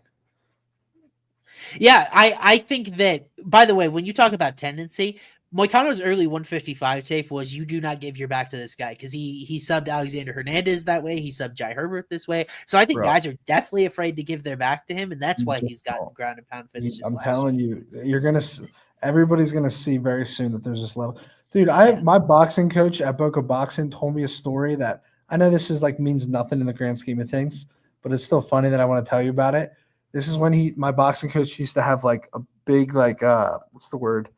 Yeah, I think that, by the way, when you talk about tendency, Moicano's early 155 tape was you do not give your back to this guy because he subbed Alexander Hernandez that way. He subbed Jai Herbert this way. So I think guys are definitely afraid to give their back to him, and that's why he's gotten ground and pound finishes. I'm telling you, everybody's going to see very soon that there's this level. Dude, my boxing coach at Boca Boxing told me a story that I know this is means nothing in the grand scheme of things, but it's still funny that I want to tell you about it. This is when my boxing coach used to have a big what's the word?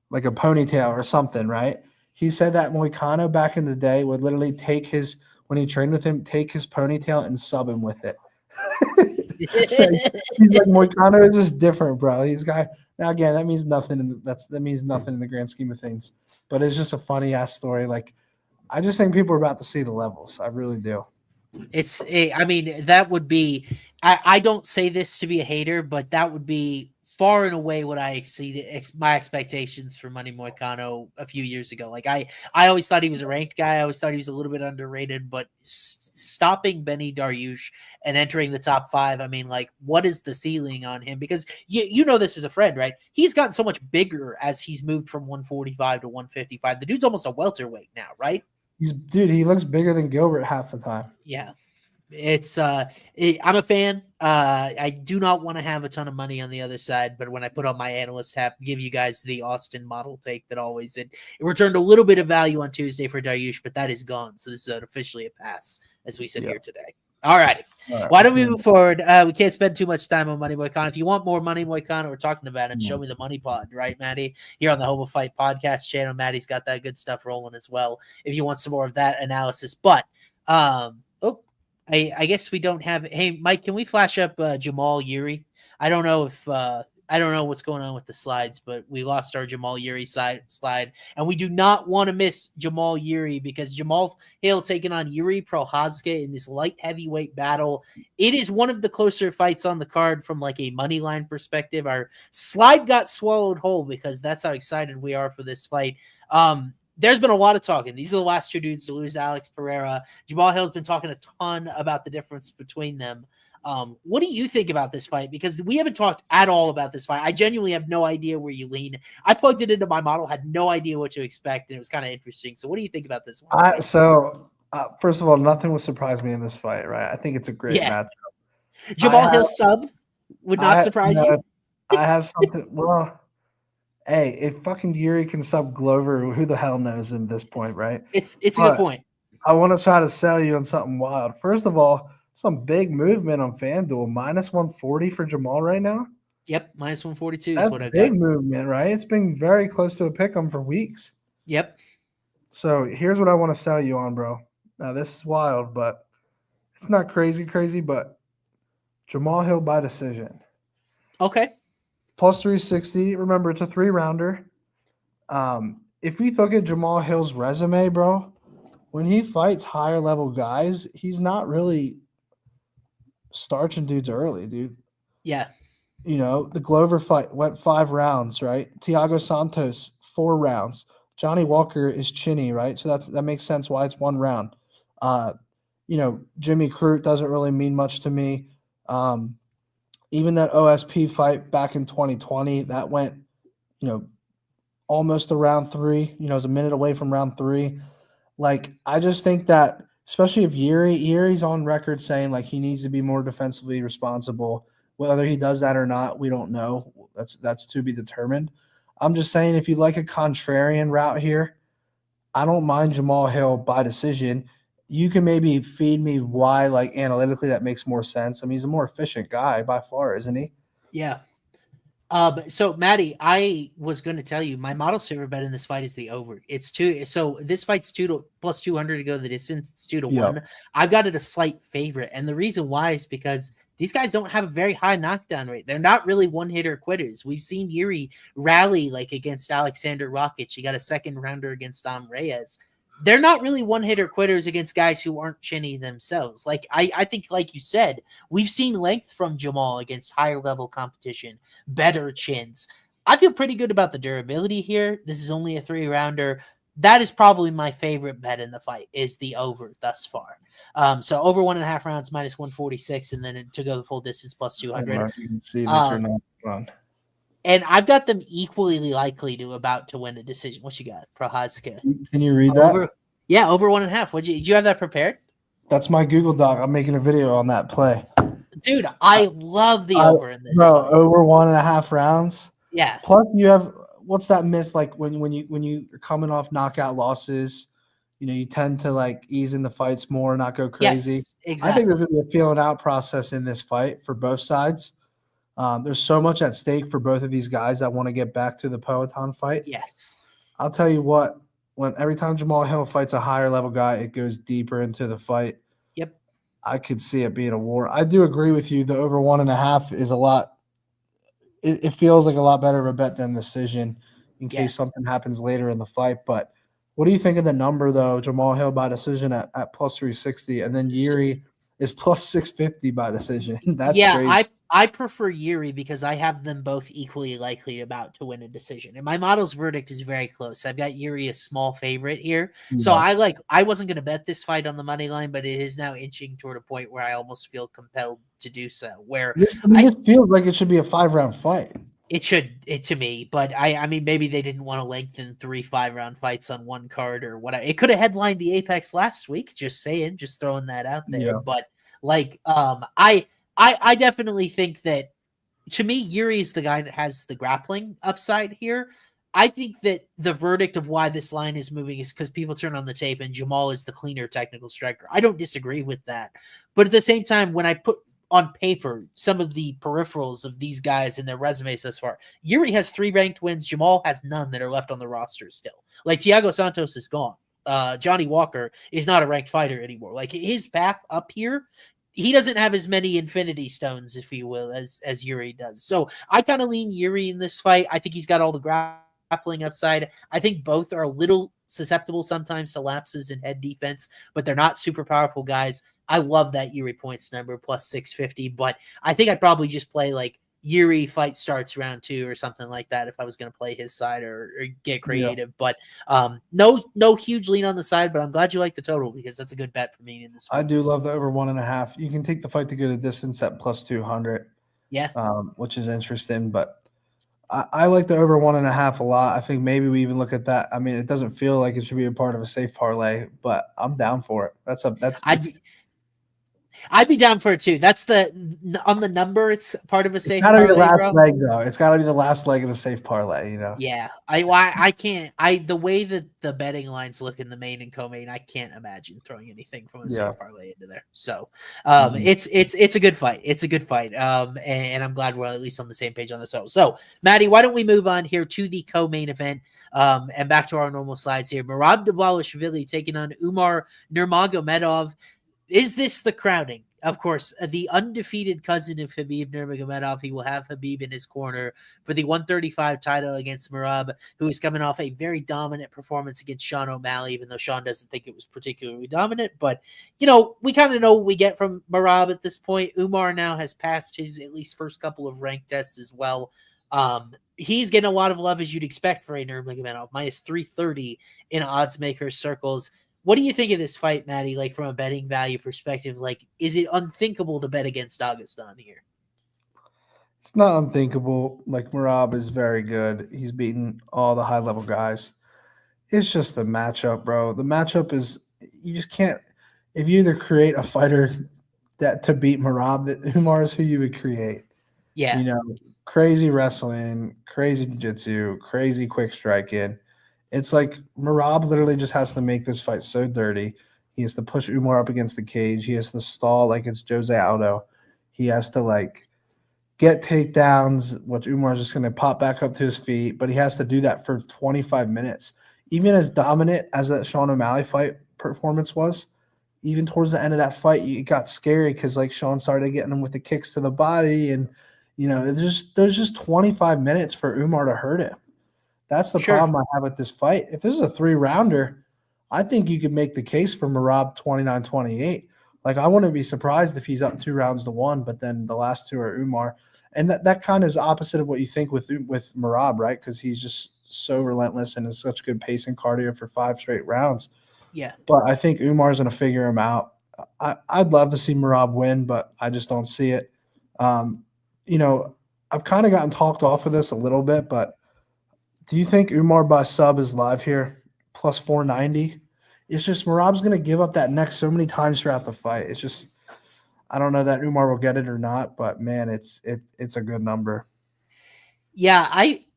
Like a ponytail or something, right? He said that Moicano back in the day would literally when he trained with him, take his ponytail and sub him with it. He's like, Moicano is just different, bro. Now again, that means nothing. That means nothing in the grand scheme of things. But it's just a funny ass story. I just think people are about to see the levels. I really do. That would be. I don't say this to be a hater, but that would be far and away what I exceeded my expectations for Money Moicano a few years ago. I always thought he was a ranked guy. I always thought he was a little bit underrated, but stopping Benny Dariush and entering the top 5, what is the ceiling on him? Because you know this is a friend, right? He's gotten so much bigger as he's moved from 145 to 155. The dude's almost a welterweight now, right? He looks bigger than Gilbert half the time. Yeah. I'm a fan. I do not want to have a ton of money on the other side, but when I put on my analyst hat, give you guys the Austin model take that always it returned a little bit of value on Tuesday for Dariush, but that is gone. So this is officially a pass as we sit here today. All righty. Why don't we move forward? We can't spend too much time on Money Moicano. If you want more Money Moicano, we're talking about it. Show me the money pod, right, Matty? Here on the Home of Fight podcast channel. Matty's got that good stuff rolling as well. If you want some more of that analysis, but I guess we don't have. Hey, Mike, can we flash up Jamal Yuri? I don't know what's going on with the slides, but we lost our Jamal Yuri slide, and we do not want to miss Jamal Yuri because Jamal Hill taking on Yuri Prochazka in this light heavyweight battle. It is one of the closer fights on the card from a money line perspective. Our slide got swallowed whole because that's how excited we are for this fight. There's been a lot of talking. These are the last two dudes to lose to Alex Pereira. Jamal Hill's been talking a ton about the difference between them. What do you think about this fight? Because we haven't talked at all about this fight. I genuinely have no idea where you lean. I plugged it into my model, had no idea what to expect, and it was kind of interesting. So what do you think about this one? So First of all, nothing will surprise me in this fight, right? I think it's a great Yeah. match. I Jamal have, Hill sub would not surprise you. I have something. Well, hey, if fucking Yuri can sub Glover, who the hell knows at this point, right? It's a good But point. I want to try to sell you on something wild. First of all, some big movement on FanDuel, minus 140 for Jamal right now. Yep, minus 142 is That's what I got. big movement, right? It's been very close to a pick 'em for weeks. Yep. So here's what I want to sell you on, bro. Now this is wild, but it's not crazy, but Jamal Hill by decision. Okay. Plus 360. Remember, it's a 3-rounder. If we look at Jamal Hill's resume, bro, when he fights higher level guys, he's not really starching dudes early, dude. Yeah. You know, the Glover fight went 5 rounds, right? Thiago Santos, 4 rounds. Johnny Walker is chinny, right? So that makes sense why it's 1 round. Jimmy Crute doesn't really mean much to me. Even that OSP fight back in 2020, that went, almost to round 3. It was a minute away from round 3. Like, I just think that, especially if Yuri's on record saying like he needs to be more defensively responsible. Whether he does that or not, we don't know. That's to be determined. I'm just saying, if you like a contrarian route here, I don't mind Jamal Hill by decision. You can maybe feed me why, like, analytically that makes more sense. I mean, he's a more efficient guy by far, isn't he? Yeah. So Matty, I was going to tell you my model's favorite bet in this fight is the over. It's 2. So this fight's 2 to plus 200 to go the distance. It's 2 to 1. I've got it a slight favorite, and the reason why is because these guys don't have a very high knockdown rate. They're not really one-hitter quitters. We've seen Yuri rally like against Alexander Rakic. He got a second rounder against Dom Reyes. They're not really one-hitter quitters against guys who aren't chinny themselves. Like I think, like you said, we've seen length from Jamal against higher-level competition, better chins. I feel pretty good about the durability here. This is only a 3-rounder. That is probably my favorite bet in the fight, is the over thus far. So over 1.5 rounds, minus 146, and then to go the full distance, plus 200. I don't know if you can see this or not. And I've got them equally likely to about to win a decision. What you got? Prochazka. Can you read that? Over 1.5. Did you have that prepared? That's my Google Doc. I'm making a video on that play. Dude, I love the over in this. Bro, over 1.5 rounds. Yeah. Plus, you have, what's that myth like when you're coming off knockout losses? You tend to like ease in the fights more, not go crazy. Yes, exactly. I think there's going to be a feeling out process in this fight for both sides. There's so much at stake for both of these guys that want to get back to the Peloton fight. Yes. I'll tell you what, every time Jamal Hill fights a higher level guy, it goes deeper into the fight. Yep. I could see it being a war. I do agree with you. The over 1.5 is a lot. It feels like a lot better of a bet than decision in case something happens later in the fight. But what do you think of the number, though? Jamal Hill by decision at plus 360, and then Yuri is plus 650 by decision. That's crazy. I prefer Yuri because I have them both equally likely about to win a decision. And my model's verdict is very close. I've got Yuri a small favorite here. Yeah. So I wasn't going to bet this fight on the money line, but it is now inching toward a point where I almost feel compelled to do so. Where this feels like it should be a 5-round fight. It should, to me, but I mean, maybe they didn't want to lengthen 3 5-round fights on one card or whatever. It could have headlined the Apex last week. Just saying, just throwing that out there. Yeah. But like, I definitely think that, to me, Yuri is the guy that has the grappling upside here. I think that the verdict of why this line is moving is because people turn on the tape and Jamal is the cleaner technical striker. I don't disagree with that. But at the same time, when I put on paper some of the peripherals of these guys and their resumes thus far, Yuri has 3 ranked wins. Jamal has none that are left on the roster still. Like, Thiago Santos is gone. Johnny Walker is not a ranked fighter anymore. Like, his path up here, he doesn't have as many infinity stones, if you will, as Yuri does. So I kind of lean Yuri in this fight. I think he's got all the grappling upside. I think both are a little susceptible sometimes to lapses in head defense, but they're not super powerful guys. I love that Yuri points number plus 650, but I think I'd probably just play like Yuri fight starts round 2 or something like that if I was going to play his side or get creative. Yeah. But no huge lean on the side, but I'm glad you like the total because that's a good bet for me in this fight. I do love the over 1.5. You can take the fight to go the distance at plus 200. Yeah. Which is interesting, but I like the over 1.5 a lot. I think maybe we even look at that. I mean, it doesn't feel like it should be a part of a safe parlay, but I'm down for it. That's I'd be down for it too. That's on the number. It's part of a it's safe got to be the parlay, last bro. leg though. It's got to be the last leg of the safe parlay. Yeah, I can't. The way that the betting lines look in the main and co-main, I can't imagine throwing anything from a Yeah. safe parlay into there. So, Mhm. it's a good fight. It's a good fight. And I'm glad we're at least on the same page on this. So, Matty, why don't we move on here to the co-main event? And back to our normal slides here. Merab Dvalshvili taking on Umar Nurmagomedov. Is this the crowning? Of course, the undefeated cousin of Khabib Nurmagomedov. He will have Khabib in his corner for the 135 title against Merab, who is coming off a very dominant performance against Sean O'Malley, even though Sean doesn't think it was particularly dominant. But, we kind of know what we get from Merab at this point. Umar now has passed his at least first couple of rank tests as well. He's getting a lot of love, as you'd expect for a Nurmagomedov, minus 330 in odds makers circles. What do you think of this fight, Matty? Like from a betting value perspective, like is it unthinkable to bet against Dagestan here? It's not unthinkable. Like Merab is very good. He's beaten all the high level guys. It's just the matchup, bro. The matchup is you just can't. If you either create a fighter that to beat Merab, that Umar is who you would create. Yeah, Crazy wrestling, crazy jiu-jitsu, crazy quick striking. It's like Merab literally just has to make this fight so dirty. He has to push Umar up against the cage. He has to stall like it's Jose Aldo. He has to get takedowns, which Umar's just going to pop back up to his feet, but he has to do that for 25 minutes. Even as dominant as that Sean O'Malley fight performance was, even towards the end of that fight, it got scary because Sean started getting him with the kicks to the body, and there's just 25 minutes for Umar to hurt him. That's the sure. problem I have with this fight. If this is a 3-rounder, I think you could make the case for Merab 29-28. I wouldn't be surprised if he's up 2-1, but then the last two are Umar. And that kind of is opposite of what you think with Merab, right? Because he's just so relentless and has such good pace and cardio for 5 straight rounds. Yeah. But I think Umar's going to figure him out. I'd love to see Merab win, but I just don't see it. I've kind of gotten talked off of this a little bit, but do you think Umar by sub is live here? Plus 490? It's just Merab's going to give up that neck so many times throughout the fight. It's just I don't know that Umar will get it or not, but man, it's a good number. Yeah,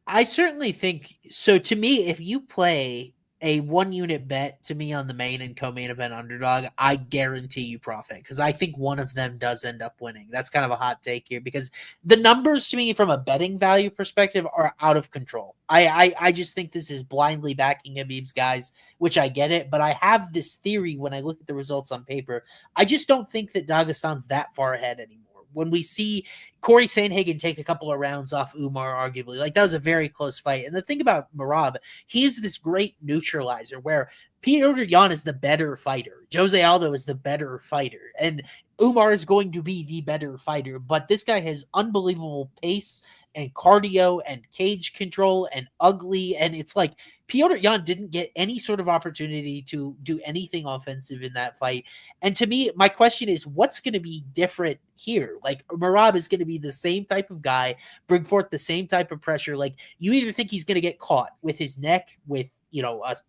I certainly think so. To me, if you play a 1-unit bet to me on the main and co-main event underdog, I guarantee you profit because I think one of them does end up winning. That's kind of a hot take here because the numbers to me from a betting value perspective are out of control. I just think this is blindly backing Khabib's guys, which I get it, but I have this theory when I look at the results on paper. I just don't think that Dagestan's that far ahead anymore. When we see Corey Sandhagen take a couple of rounds off Umar, arguably, that was a very close fight. And the thing about Merab, he's this great neutralizer where Petr Yan is the better fighter. Jose Aldo is the better fighter. And Umar is going to be the better fighter. But this guy has unbelievable pace and cardio and cage control and ugly. And it's like Petr Yan didn't get any sort of opportunity to do anything offensive in that fight. And to me, my question is, what's going to be different here? Merab is going to be the same type of guy, bring forth the same type of pressure. You either think he's going to get caught with his neck, with,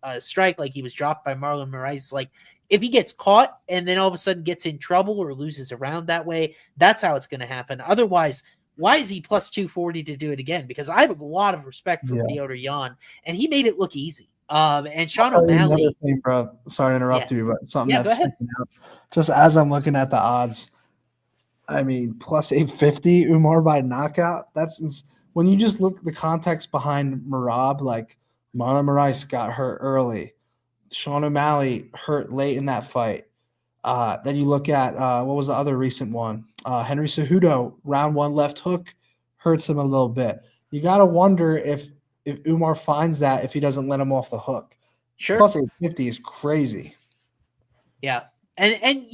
a strike like he was dropped by Marlon Moraes. If he gets caught and then all of a sudden gets in trouble or loses a round that way, that's how it's going to happen. Otherwise, why is he plus 240 to do it again? Because I have a lot of respect for Petr Yan, and he made it look easy. And Sean O'Malley. Thing, bro. Sorry to interrupt you, but something that's sticking out. Just as I'm looking at the odds, I mean, plus 850 Umar by knockout. That's when you just look at the context behind Merab. Marlon Moraes got hurt early. Sean O'Malley hurt late in that fight. Then you look at what was the other recent one? Henry Cejudo, round 1 left hook, hurts him a little bit. You got to wonder if Umar finds that if he doesn't let him off the hook. Sure. Plus 850 is crazy. Yeah. And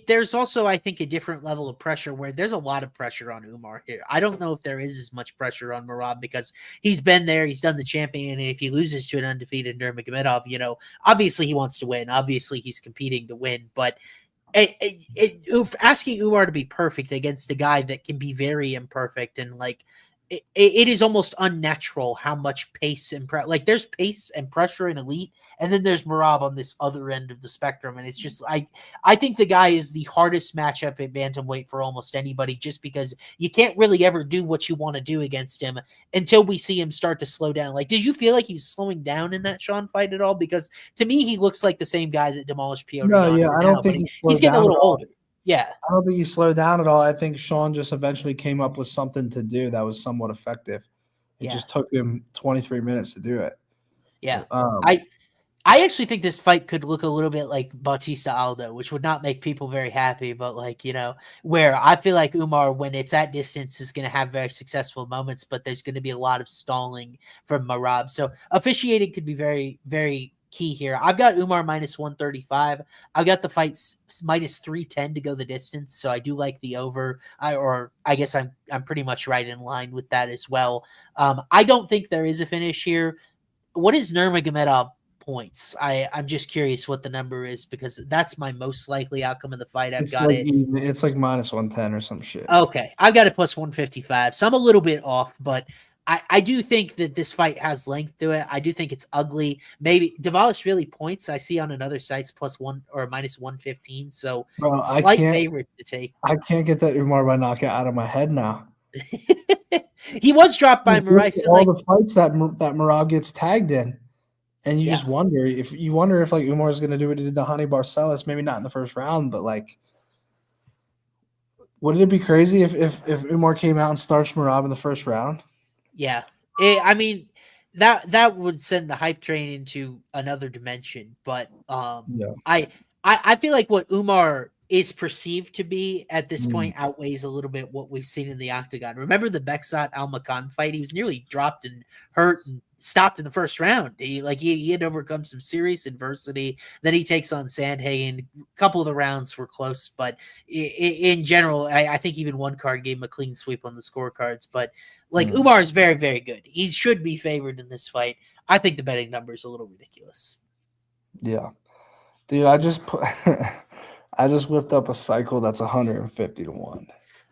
there's also, I think, a different level of pressure where there's a lot of pressure on Umar here. I don't know if there is as much pressure on Merab because he's been there, he's done the champion, and if he loses to an undefeated Nurmagomedov, obviously he wants to win. Obviously he's competing to win, but asking Umar to be perfect against a guy that can be very imperfect and it is almost unnatural how much pace and like there's pace and pressure in elite, and then there's Merab on this other end of the spectrum, and it's just I think the guy is the hardest matchup at bantamweight for almost anybody, just because you can't really ever do what you want to do against him until we see him start to slow down. Like, did you feel like he was slowing down in that Sean fight at all? Because to me, he looks like the same guy that demolished Piotr No, Yan yeah, I now, don't think he's getting a little older. Yeah. I don't think he slowed down at all. I think Sean just eventually came up with something to do that was somewhat effective. It just took him 23 minutes to do it. Yeah. I actually think this fight could look a little bit like Bautista Aldo, which would not make people very happy, but like, where I feel like Umar, when it's at distance, is going to have very successful moments, but there's going to be a lot of stalling from Merab. So officiating could be very, very key here. I've got Umar minus 135. I've got the fight minus 310 to go the distance. So I do like the over. I guess I'm pretty much right in line with that as well. I don't think there is a finish here. What is Nurmagomedov points? I'm just curious what the number is, because that's my most likely outcome of the fight. It's like minus 110 or some shit. Okay, I've got it plus 155, so I'm a little bit off, but I do think that this fight has length to it. I do think it's ugly. Maybe Dvalshvili points I see on another sites plus 1 or minus 115. So slight favorite to take. I can't get that Umar by knockout out of my head now. He was dropped by Maurice. All the fights that Merab gets tagged in, and you just wonder if like Umar is going to do what he did to Hani Barcelos. Maybe not in the first round, but like, wouldn't it be crazy if Umar came out and starched Merab in the first round? Yeah. I mean, that would send the hype train into another dimension. But I feel like what Umar is perceived to be at this point outweighs a little bit what we've seen in the octagon. Remember the Beksat Almakan fight? He was nearly dropped and hurt and stopped in the first round. He had overcome some serious adversity. Then he takes on Sandhagen. A couple of the rounds were close, but in general, I think even one card gave him a clean sweep on the scorecards. But Umar is very, very good. He should be favored in this fight. I think the betting number is a little ridiculous. Yeah, dude, I just whipped up a cycle that's 150 to 1.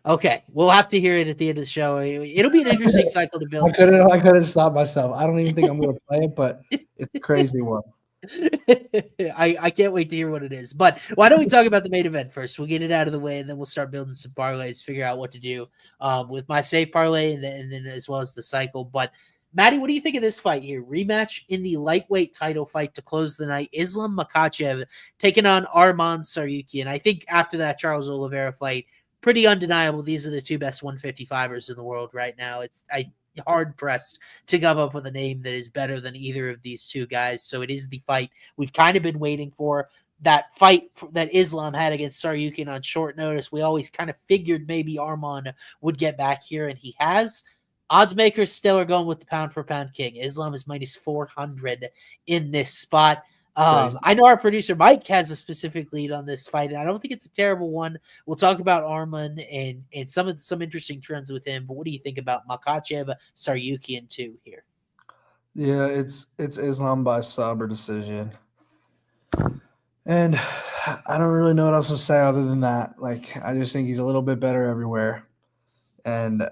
Okay, we'll have to hear it at the end of the show. It'll be an interesting cycle to build. I couldn't stop myself. I don't even think I'm going to play it, but it's a crazy one. I can't wait to hear what it is. But why don't we talk about the main event first? We'll get it out of the way, and then we'll start building some parlays, figure out what to do with my safe parlay, and then as well as the cycle. But Matty, what do you think of this fight here? Rematch in the lightweight title fight to close the night. Islam Makhachev taking on Arman Tsarukyan. I think after that Charles Oliveira fight, pretty undeniable. These are the two best 155ers in the world right now. I hard pressed to come up with a name that is better than either of these two guys. So it is the fight we've kind of been waiting for. That fight that Islam had against Tsarukyan on short notice, we always kind of figured maybe Arman would get back here, and he has. Odds makers still are going with the pound for pound king. Islam is minus 400 in this spot. I know our producer Mike has a specific lead on this fight, and I don't think it's a terrible one. We'll talk about Arman and some interesting trends with him. But what do you think about Makhachev, Tsarukyan too here? Yeah, it's Islam by sub or decision, and I don't really know what else to say other than that. Like, I just think he's a little bit better everywhere, and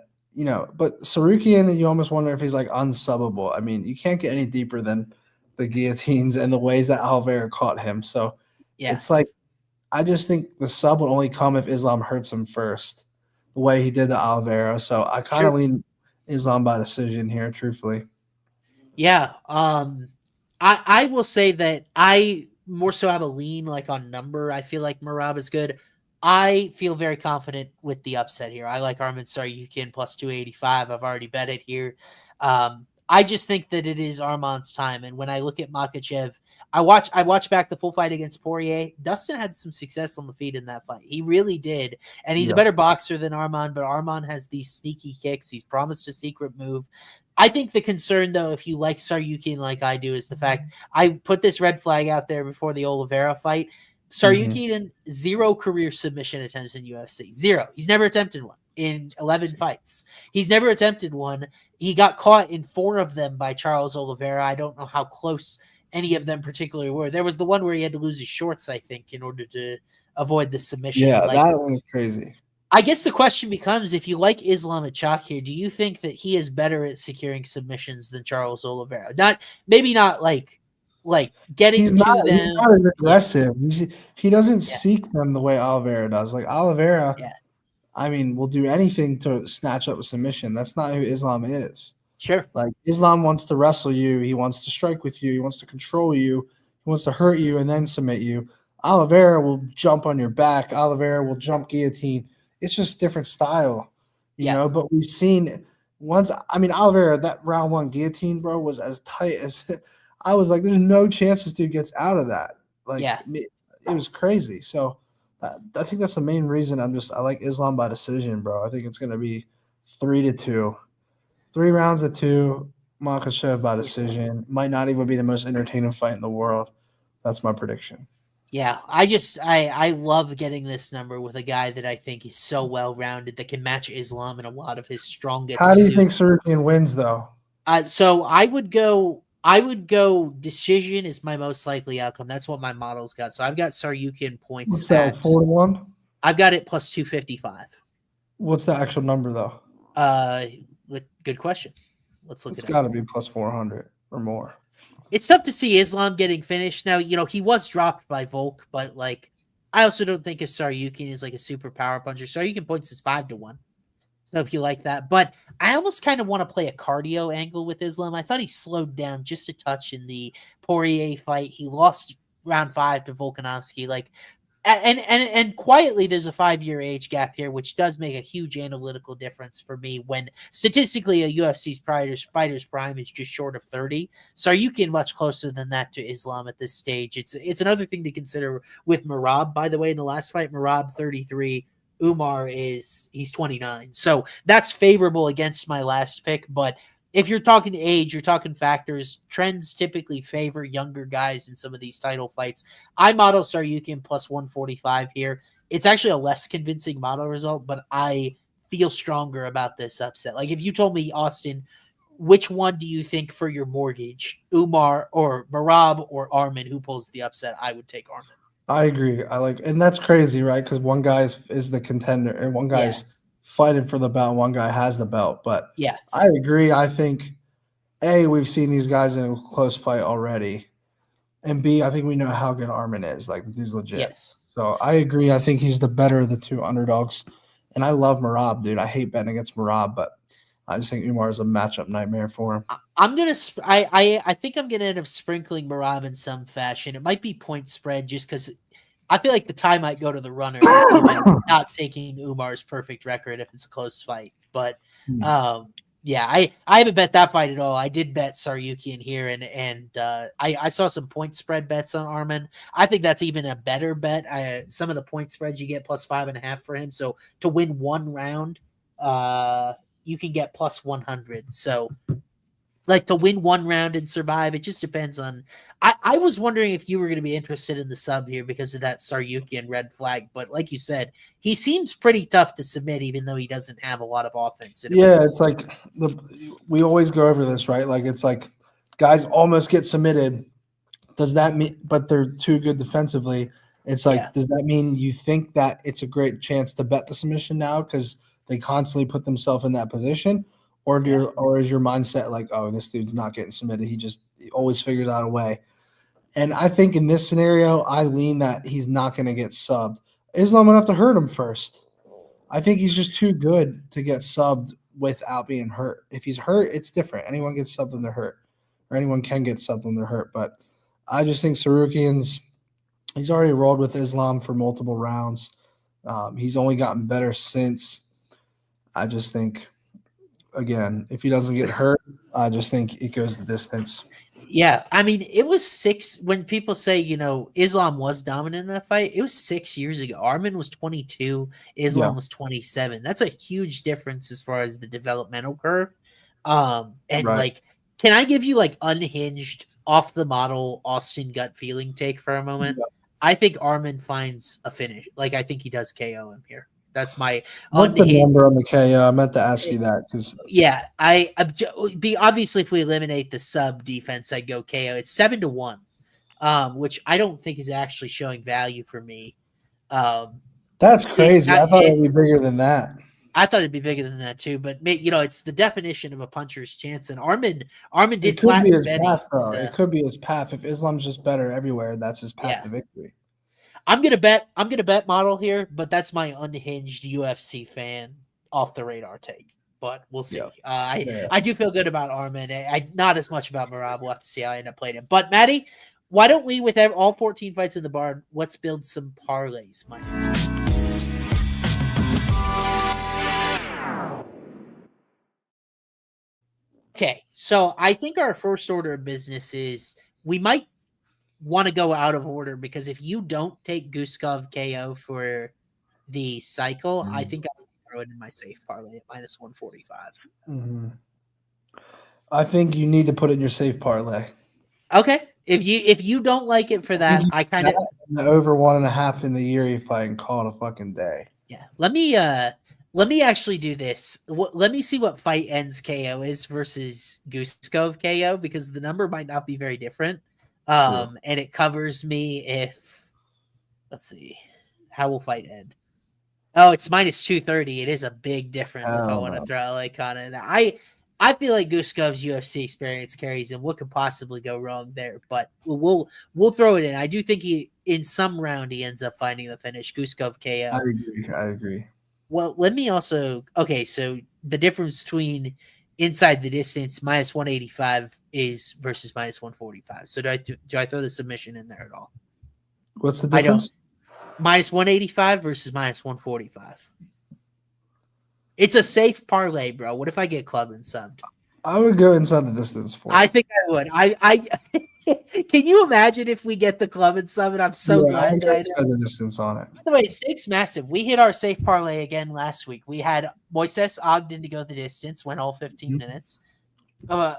but Tsarukyan, you almost wonder if he's like unsubbable. I mean, you can't get any deeper than the guillotines and the ways that Oliveira caught him. So it's like, I just think the sub will only come if Islam hurts him first, the way he did to Oliveira. So I kind of lean Islam by decision here, truthfully. Yeah. I will say that I more so have a lean like on number. I feel like Merab is good. I feel very confident with the upset here. I like Arman Tsarukyan plus 285. I've already bet it here. I just think that it is Arman's time. And when I look at Makhachev, I watched back the full fight against Poirier. Dustin had some success on the feet in that fight. He really did. And he's a better boxer than Arman, but Arman has these sneaky kicks. He's promised a secret move. I think the concern, though, if you like Tsarukyan like I do, is the fact I put this red flag out there before the Oliveira fight. Tsarukyan, 0 career submission attempts in UFC. 0. He's never attempted one in 11 fights. He's never attempted one. He got caught in 4 of them by Charles Oliveira. I don't know how close any of them particularly were. There was the one where he had to lose his shorts, I think, in order to avoid the submission. Yeah, that one was crazy. I guess the question becomes, if you like Islam at chalk here, do you think that he is better at securing submissions than Charles Oliveira? Maybe not like getting to He's them. not as Yeah, aggressive. He doesn't yeah, seek them the way Oliveira does. Like Oliveira, yeah. I mean, will do anything to snatch up a submission. That's not who Islam is. Sure. Like Islam wants to wrestle you, he wants to strike with you, he wants to control you, he wants to hurt you and then submit you. Oliveira will jump on your back. Oliveira will jump guillotine. It's just different style, Yeah, But we've seen once. I mean, Oliveira, that round one guillotine, bro, was as tight as I was like, there's no chance this dude gets out of that. Like, yeah. it was crazy. So I think that's the main reason I like Islam by decision, bro. I think it's gonna be 3-2. 3 rounds of 2, Makhachev by decision. Might not even be the most entertaining fight in the world. That's my prediction. Yeah, I love getting this number with a guy that I think is so well rounded that can match Islam in a lot of his strongest How do you suits. think Tsarukyan wins, though? So I would go decision is my most likely outcome. That's what my model's got. So I've got Tsarukyan points What's that, 4-1? I've got it plus 255. What's the actual number, though? Good question. Let's look It's it up. got to be plus 400 or more. It's tough to see Islam getting finished. Now, he was dropped by Volk, but I also don't think of Tsarukyan is like a super power puncher. Tsarukyan points is 5-1. So if you like that, but I almost kind of want to play a cardio angle with Islam. I thought he slowed down just a touch in the Poirier fight. He lost round 5 to Volkanovski. And quietly, there's a 5-year age gap here, which does make a huge analytical difference for me when statistically a UFC's fighter's prime is just short of 30. So you can much closer than that to Islam at this stage. It's another thing to consider with Merab, by the way. In the last fight, Merab 33, Umar he's 29. So that's favorable against my last pick. But if you're talking age, you're talking factors, trends typically favor younger guys in some of these title fights. I model Tsarukyan plus 145 here. It's actually a less convincing model result, but I feel stronger about this upset. Like if you told me, Austin, which one do you think for your mortgage, Umar or Merab or Arman, who pulls the upset? I would take Arman. I agree. And that's crazy, right? Because one guy is the contender, and one guy's fighting for the belt, and one guy has the belt. But Yeah, I agree. I think we've seen these guys in a close fight already, and B, I think we know how good Armin is. Like the dude's legit. yes. So I agree. I think he's the better of the two underdogs, and I love Merab, dude. I hate betting against Merab, but I just think Umar is a matchup nightmare for him. I think I'm gonna end up sprinkling Merab in some fashion. It might be point spread just because I feel like the tie might go to the runner, given not taking Umar's perfect record if it's a close fight. But yeah, I haven't bet that fight at all. I did bet Tsarukyan here, and I saw some point spread bets on Arman. I think that's even a better bet. Some of the point spreads you get plus 5.5 for him. So to win one round, you can get plus 100. So to win one round and survive, it just depends on. I was wondering if you were going to be interested in the sub here because of that Tsarukyan red flag, but like you said, he seems pretty tough to submit, even though he doesn't have a lot of offense. Yeah, it's like we always go over this, right? Like it's like guys almost get submitted. Does that mean? But they're too good defensively. It's like, does that mean you think that it's a great chance to bet the submission now because they constantly put themselves in that position? Or is your mindset like, oh, this dude's not getting submitted. He always figures out a way. And I think in this scenario, I lean that he's not going to get subbed. Islam would have to hurt him first. I think he's just too good to get subbed without being hurt. If he's hurt, it's different. Anyone gets subbed when they're hurt. Or anyone can get subbed when they're hurt. But I just think Tsarukyan's – he's already rolled with Islam for multiple rounds. He's only gotten better since. I just think – again, if he doesn't get hurt, I just think it goes the distance. Yeah, I mean, it was 6 when people say, Islam was dominant in that fight. It was 6 years ago. Arman was 22, Islam was 27. That's a huge difference as far as the developmental curve. Can I give you unhinged, off the model Austin gut feeling take for a moment? Yeah. I think Arman finds a finish. I think he does KO him here. That's my. What's the number on the KO? I meant to ask you that because. Yeah, obviously if we eliminate the sub defense, I'd go KO. It's 7-1, which I don't think is actually showing value for me. That's crazy. I thought it'd be bigger than that. I thought it'd be bigger than that too, but it's the definition of a puncher's chance. And Armin did flatten his Benny. path, though. It could be his path. If Islam's just better everywhere, that's his path to victory. I'm gonna bet model here, but that's my unhinged UFC fan off the radar take. But we'll see. Yeah. I do feel good about Armin. I not as much about Merab. We'll have to see how I end up playing him. But Matty, why don't we, with all 14 fights in the barn, let's build some parlays, Mike? Okay, so I think our first order of business is we might want to go out of order, because if you don't take Guskov KO for the cycle, I think I would throw it in my safe parlay at minus 145. Mm-hmm. I think you need to put it in your safe parlay. Okay, if you don't like it for that, I kind of the over 1.5 in the Yuri fight and call it a fucking day. Yeah, let me actually do this. Let me see what fight ends KO is versus Guskov KO, because the number might not be very different. And it covers me if, let's see, how will fight end? Oh, it's minus 230. It is a big difference if I want to throw Elekana in there. I feel like Guskov's UFC experience carries him. What could possibly go wrong there? But we'll throw it in. I do think in some round he ends up finding the finish. Guskov KO. I agree. Well, let me also. Okay, so the difference between inside the distance minus 185 is versus minus 145. So do I throw the submission in there at all? What's the difference? Minus 185 versus minus 145. It's a safe parlay, bro. What if I get club and subbed? I would go inside the distance for it. I think I would. I can you imagine if we get the club and sub? And I'm so glad. I go inside the distance on it. By the way, stakes massive. We hit our safe parlay again last week. We had Moises Ogden to go the distance, went all 15 minutes.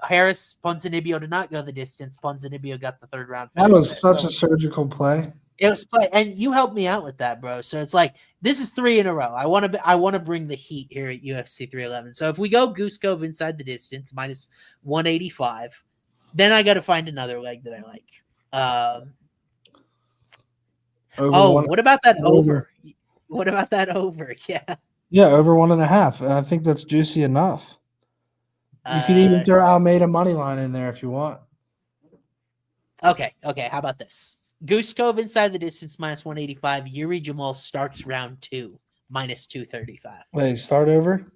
Harris Ponzinibbio did not go the distance. Ponzinibbio got the third round. That was such a surgical play. It was play, and you helped me out with that, bro. So it's like this is 3 in a row. I want to bring the heat here at UFC 311. So if we go Guskov inside the distance minus 185, then I got to find another leg that I like. What about that over? What about that over? Yeah, over 1.5. And I think that's juicy enough. You could even throw Almeida money line in there if you want. Okay. How about this? Guskov inside the distance minus 185. Yuri Jamal starts round 2 minus 235. Wait, start over?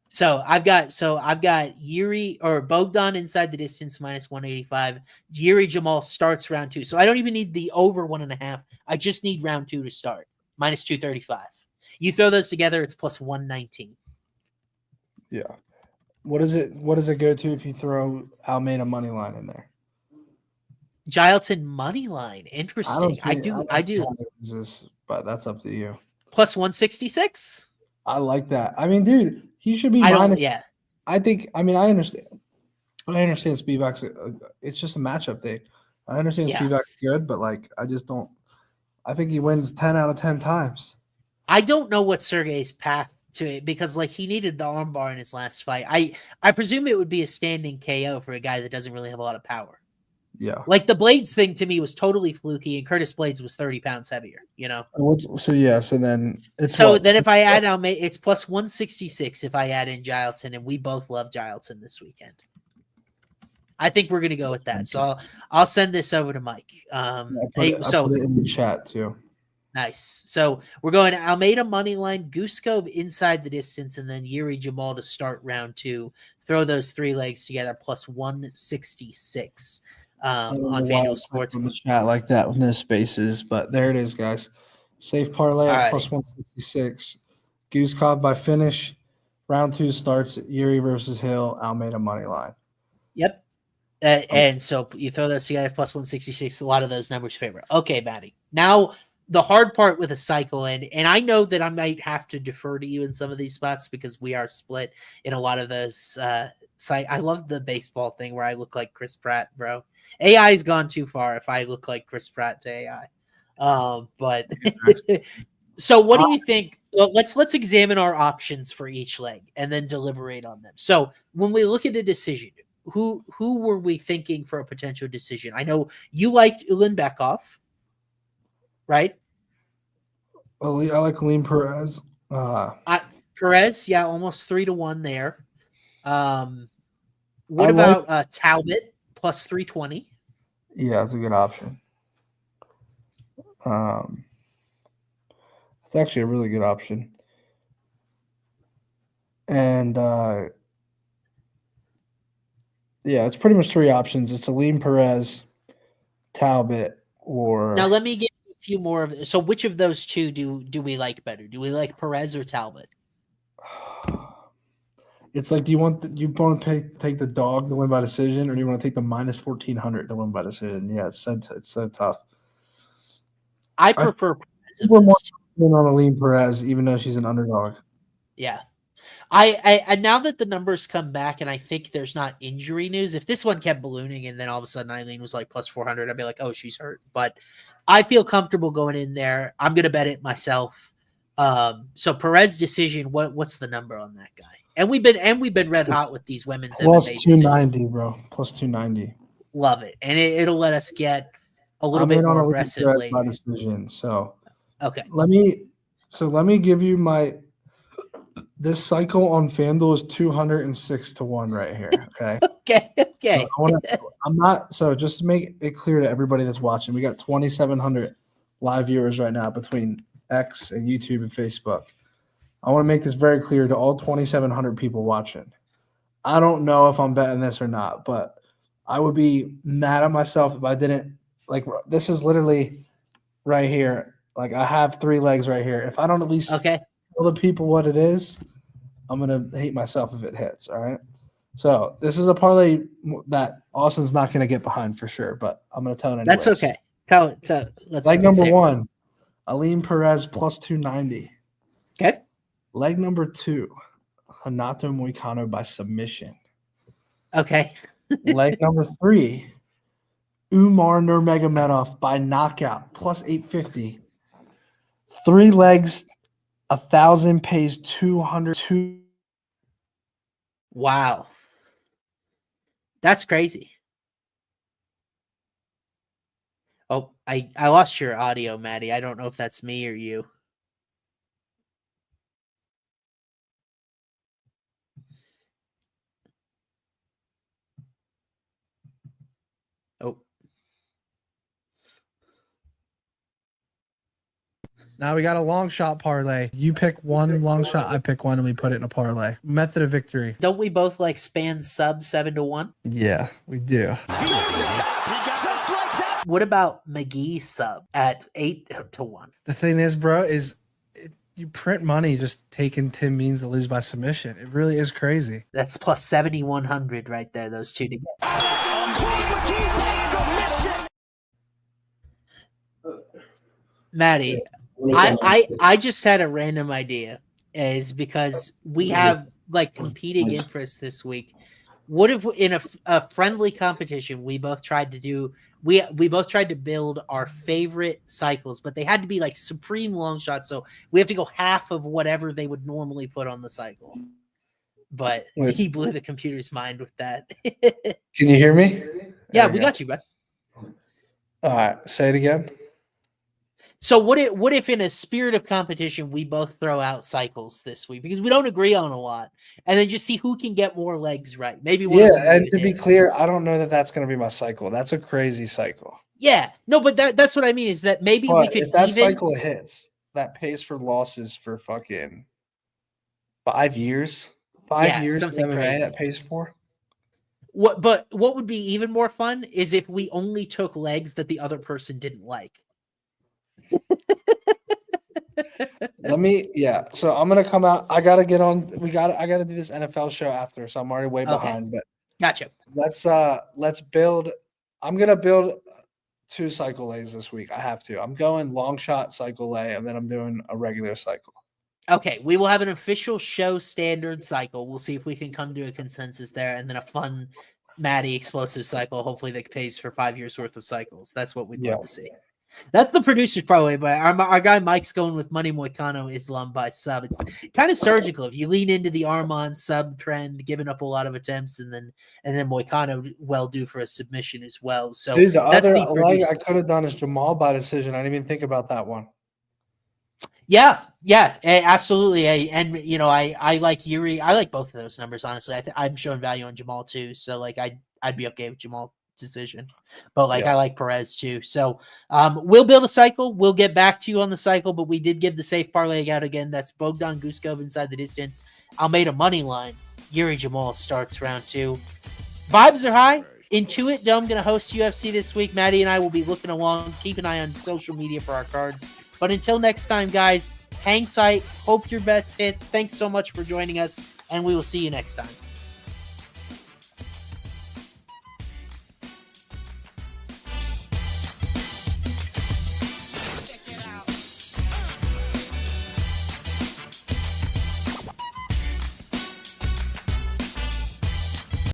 So I've got Yuri or Bogdan inside the distance minus 185. Yuri Jamal starts round 2. So I don't even need the over 1.5. I just need round 2 to start. Minus 235. You throw those together, it's plus 119. Yeah. What does it go to if you throw Almeida money line in there? Gilton money line. Interesting. I do. But that's up to you. Plus 166. I like that. I mean, dude, he should be minus. Yeah. I understand. I understand Spivac's. It's just a matchup thing. I understand Spivac's good, but I just don't. I think he wins 10 out of 10 times. I don't know what Sergey's path to it, because he needed the armbar in his last fight. I presume it would be a standing KO for a guy that doesn't really have a lot of power. Yeah. The Blades thing to me was totally fluky, and Curtis Blades was 30 pounds heavier, So then it's then if I add Almeida, it's plus 166 if I add in Gilton, and we both love Gilton this weekend. I think we're gonna go with that. So I'll send this over to Mike. I'll put it in the chat too. Nice. So we're going Almeida money line, Guskov inside the distance, and then Yuri Jamal to start round 2. Throw those 3 legs together plus 166 on FanDuel Sports. In the chat like that with no spaces, but there it is, guys. Safe parlay at plus 166. Guskov by finish. Round 2 starts at Yuri versus Hill. Almeida money line. Yep. And so you throw those together plus 166. A lot of those numbers favor. Okay, Matty. Now the hard part with a cycle, and I know that I might have to defer to you in some of these spots because we are split in a lot of those. I love the baseball thing where I look like Chris Pratt, bro. AI has gone too far if I look like Chris Pratt to AI. But so what do you think? Well, let's examine our options for each leg and then deliberate on them. So when we look at a decision, who were we thinking for a potential decision? I know you liked Ulanbekov, right? I like Lean Perez. Perez, yeah, almost 3-1 there. What about Talbott plus 320? Yeah, that's a good option. It's actually a really good option. And yeah, it's pretty much 3 options. It's Lean Perez, Talbott, or now let me get a few more of. So which of those two do we like better? Do we like Perez or Talbott? It's like, do you want to take the dog to win by decision, or do you want to take the minus 1400 to win by decision? Yeah, it's so tough. I prefer Perez. We're more on a Lean Perez, even though she's an underdog. Yeah. I now that the numbers come back and I think there's not injury news, if this one kept ballooning and then all of a sudden Eileen was like plus 400, I'd be like, oh, she's hurt. But I feel comfortable going in there. I'm going to bet it myself. So Perez decision, what's the number on that guy? And we've been red hot with these women's plus MMA 290, bro. Plus 290. Love it. And it'll let us get a little bit more aggressive later. My decision. So okay. Let me give you this cycle on FanDuel is 206 to 1 right here. Okay. Okay. So just to make it clear to everybody that's watching, we got 2,700 live viewers right now between X and YouTube and Facebook. I want to make this very clear to all 2,700 people watching. I don't know if I'm betting this or not, but I would be mad at myself if I didn't. Like, this is literally right here. Like, I have 3 legs right here. If I don't at least tell the people what it is, I'm going to hate myself if it hits, all right? So this is a parlay that Austin's not going to get behind for sure, but I'm going to tell it anyway. That's okay. Let's leg number 1, Aline Perez plus 290. Okay. Leg number 2, Hanato Moicano by submission. Okay. Leg number 3, Umar Nurmagomedov by knockout plus 850. 3 legs, 1,000 pays 202. Wow. That's crazy. Oh, I lost your audio, Matty. I don't know if that's me or you. Oh. Now we got a long shot parlay. You pick one long shot, I pick one, and we put it in a parlay. Method of victory. Don't we both like span sub 7 to 1? Yeah, we do. What about McGee sub at 8 to 1? The thing is, bro, you print money just taking Tim Means to lose by submission. It really is crazy. That's plus 7,100 right there, those two together. Matty, I just had a random idea, is because we have like competing interests this week. What if in a friendly competition we both tried to build our favorite cycles, but they had to be like supreme long shots, so we have to go half of whatever they would normally put on the cycle. But he blew the computer's mind with that. Can you hear me? Yeah, we got you, bud. All right, say it again. So what if in a spirit of competition we both throw out cycles this week because we don't agree on a lot, and then just see who can get more legs right? Maybe and to be clear, I don't know that that's going to be my cycle. That's a crazy cycle. Yeah, no, but that's what I mean is that maybe we could. If that cycle hits, that pays for losses for fucking 5 years. 5 years something MMA crazy. that pays for. But what would be even more fun is if we only took legs that the other person didn't like. So I'm gonna come out. I gotta get on. I gotta do this NFL show after, so I'm already way behind. But gotcha. Let's build. I'm gonna build 2 cycle legs this week. I have to. I'm going long shot cycle lay, and then I'm doing a regular cycle. Okay, we will have an official show standard cycle. We'll see if we can come to a consensus there, and then a fun Matty explosive cycle. Hopefully, that pays for 5 years worth of cycles. That's what we'd love to see. That's the producer's probably, but our guy Mike's going with Money Moicano Islam by sub. It's kind of surgical. If you lean into the Armand sub trend, giving up a lot of attempts, and then Moicano well due for a submission as well. So the other leg I could have done is Jamal by decision. I didn't even think about that one. Absolutely. And you know, I like Yuri. I like both of those numbers, honestly. I'm showing value on Jamal too. So like I'd be okay with Jamal decision. But like I like Perez too. So we'll build a cycle. We'll get back to you on the cycle, but we did give the safe parlay out again. That's Bogdan Guskov inside the distance. Almeida money line. Yuri Jamal starts round 2. Vibes are high. Intuit Dome going to host UFC this week. Matty and I will be looking along. Keep an eye on social media for our cards. But until next time, guys, hang tight. Hope your bets hit. Thanks so much for joining us, and we will see you next time.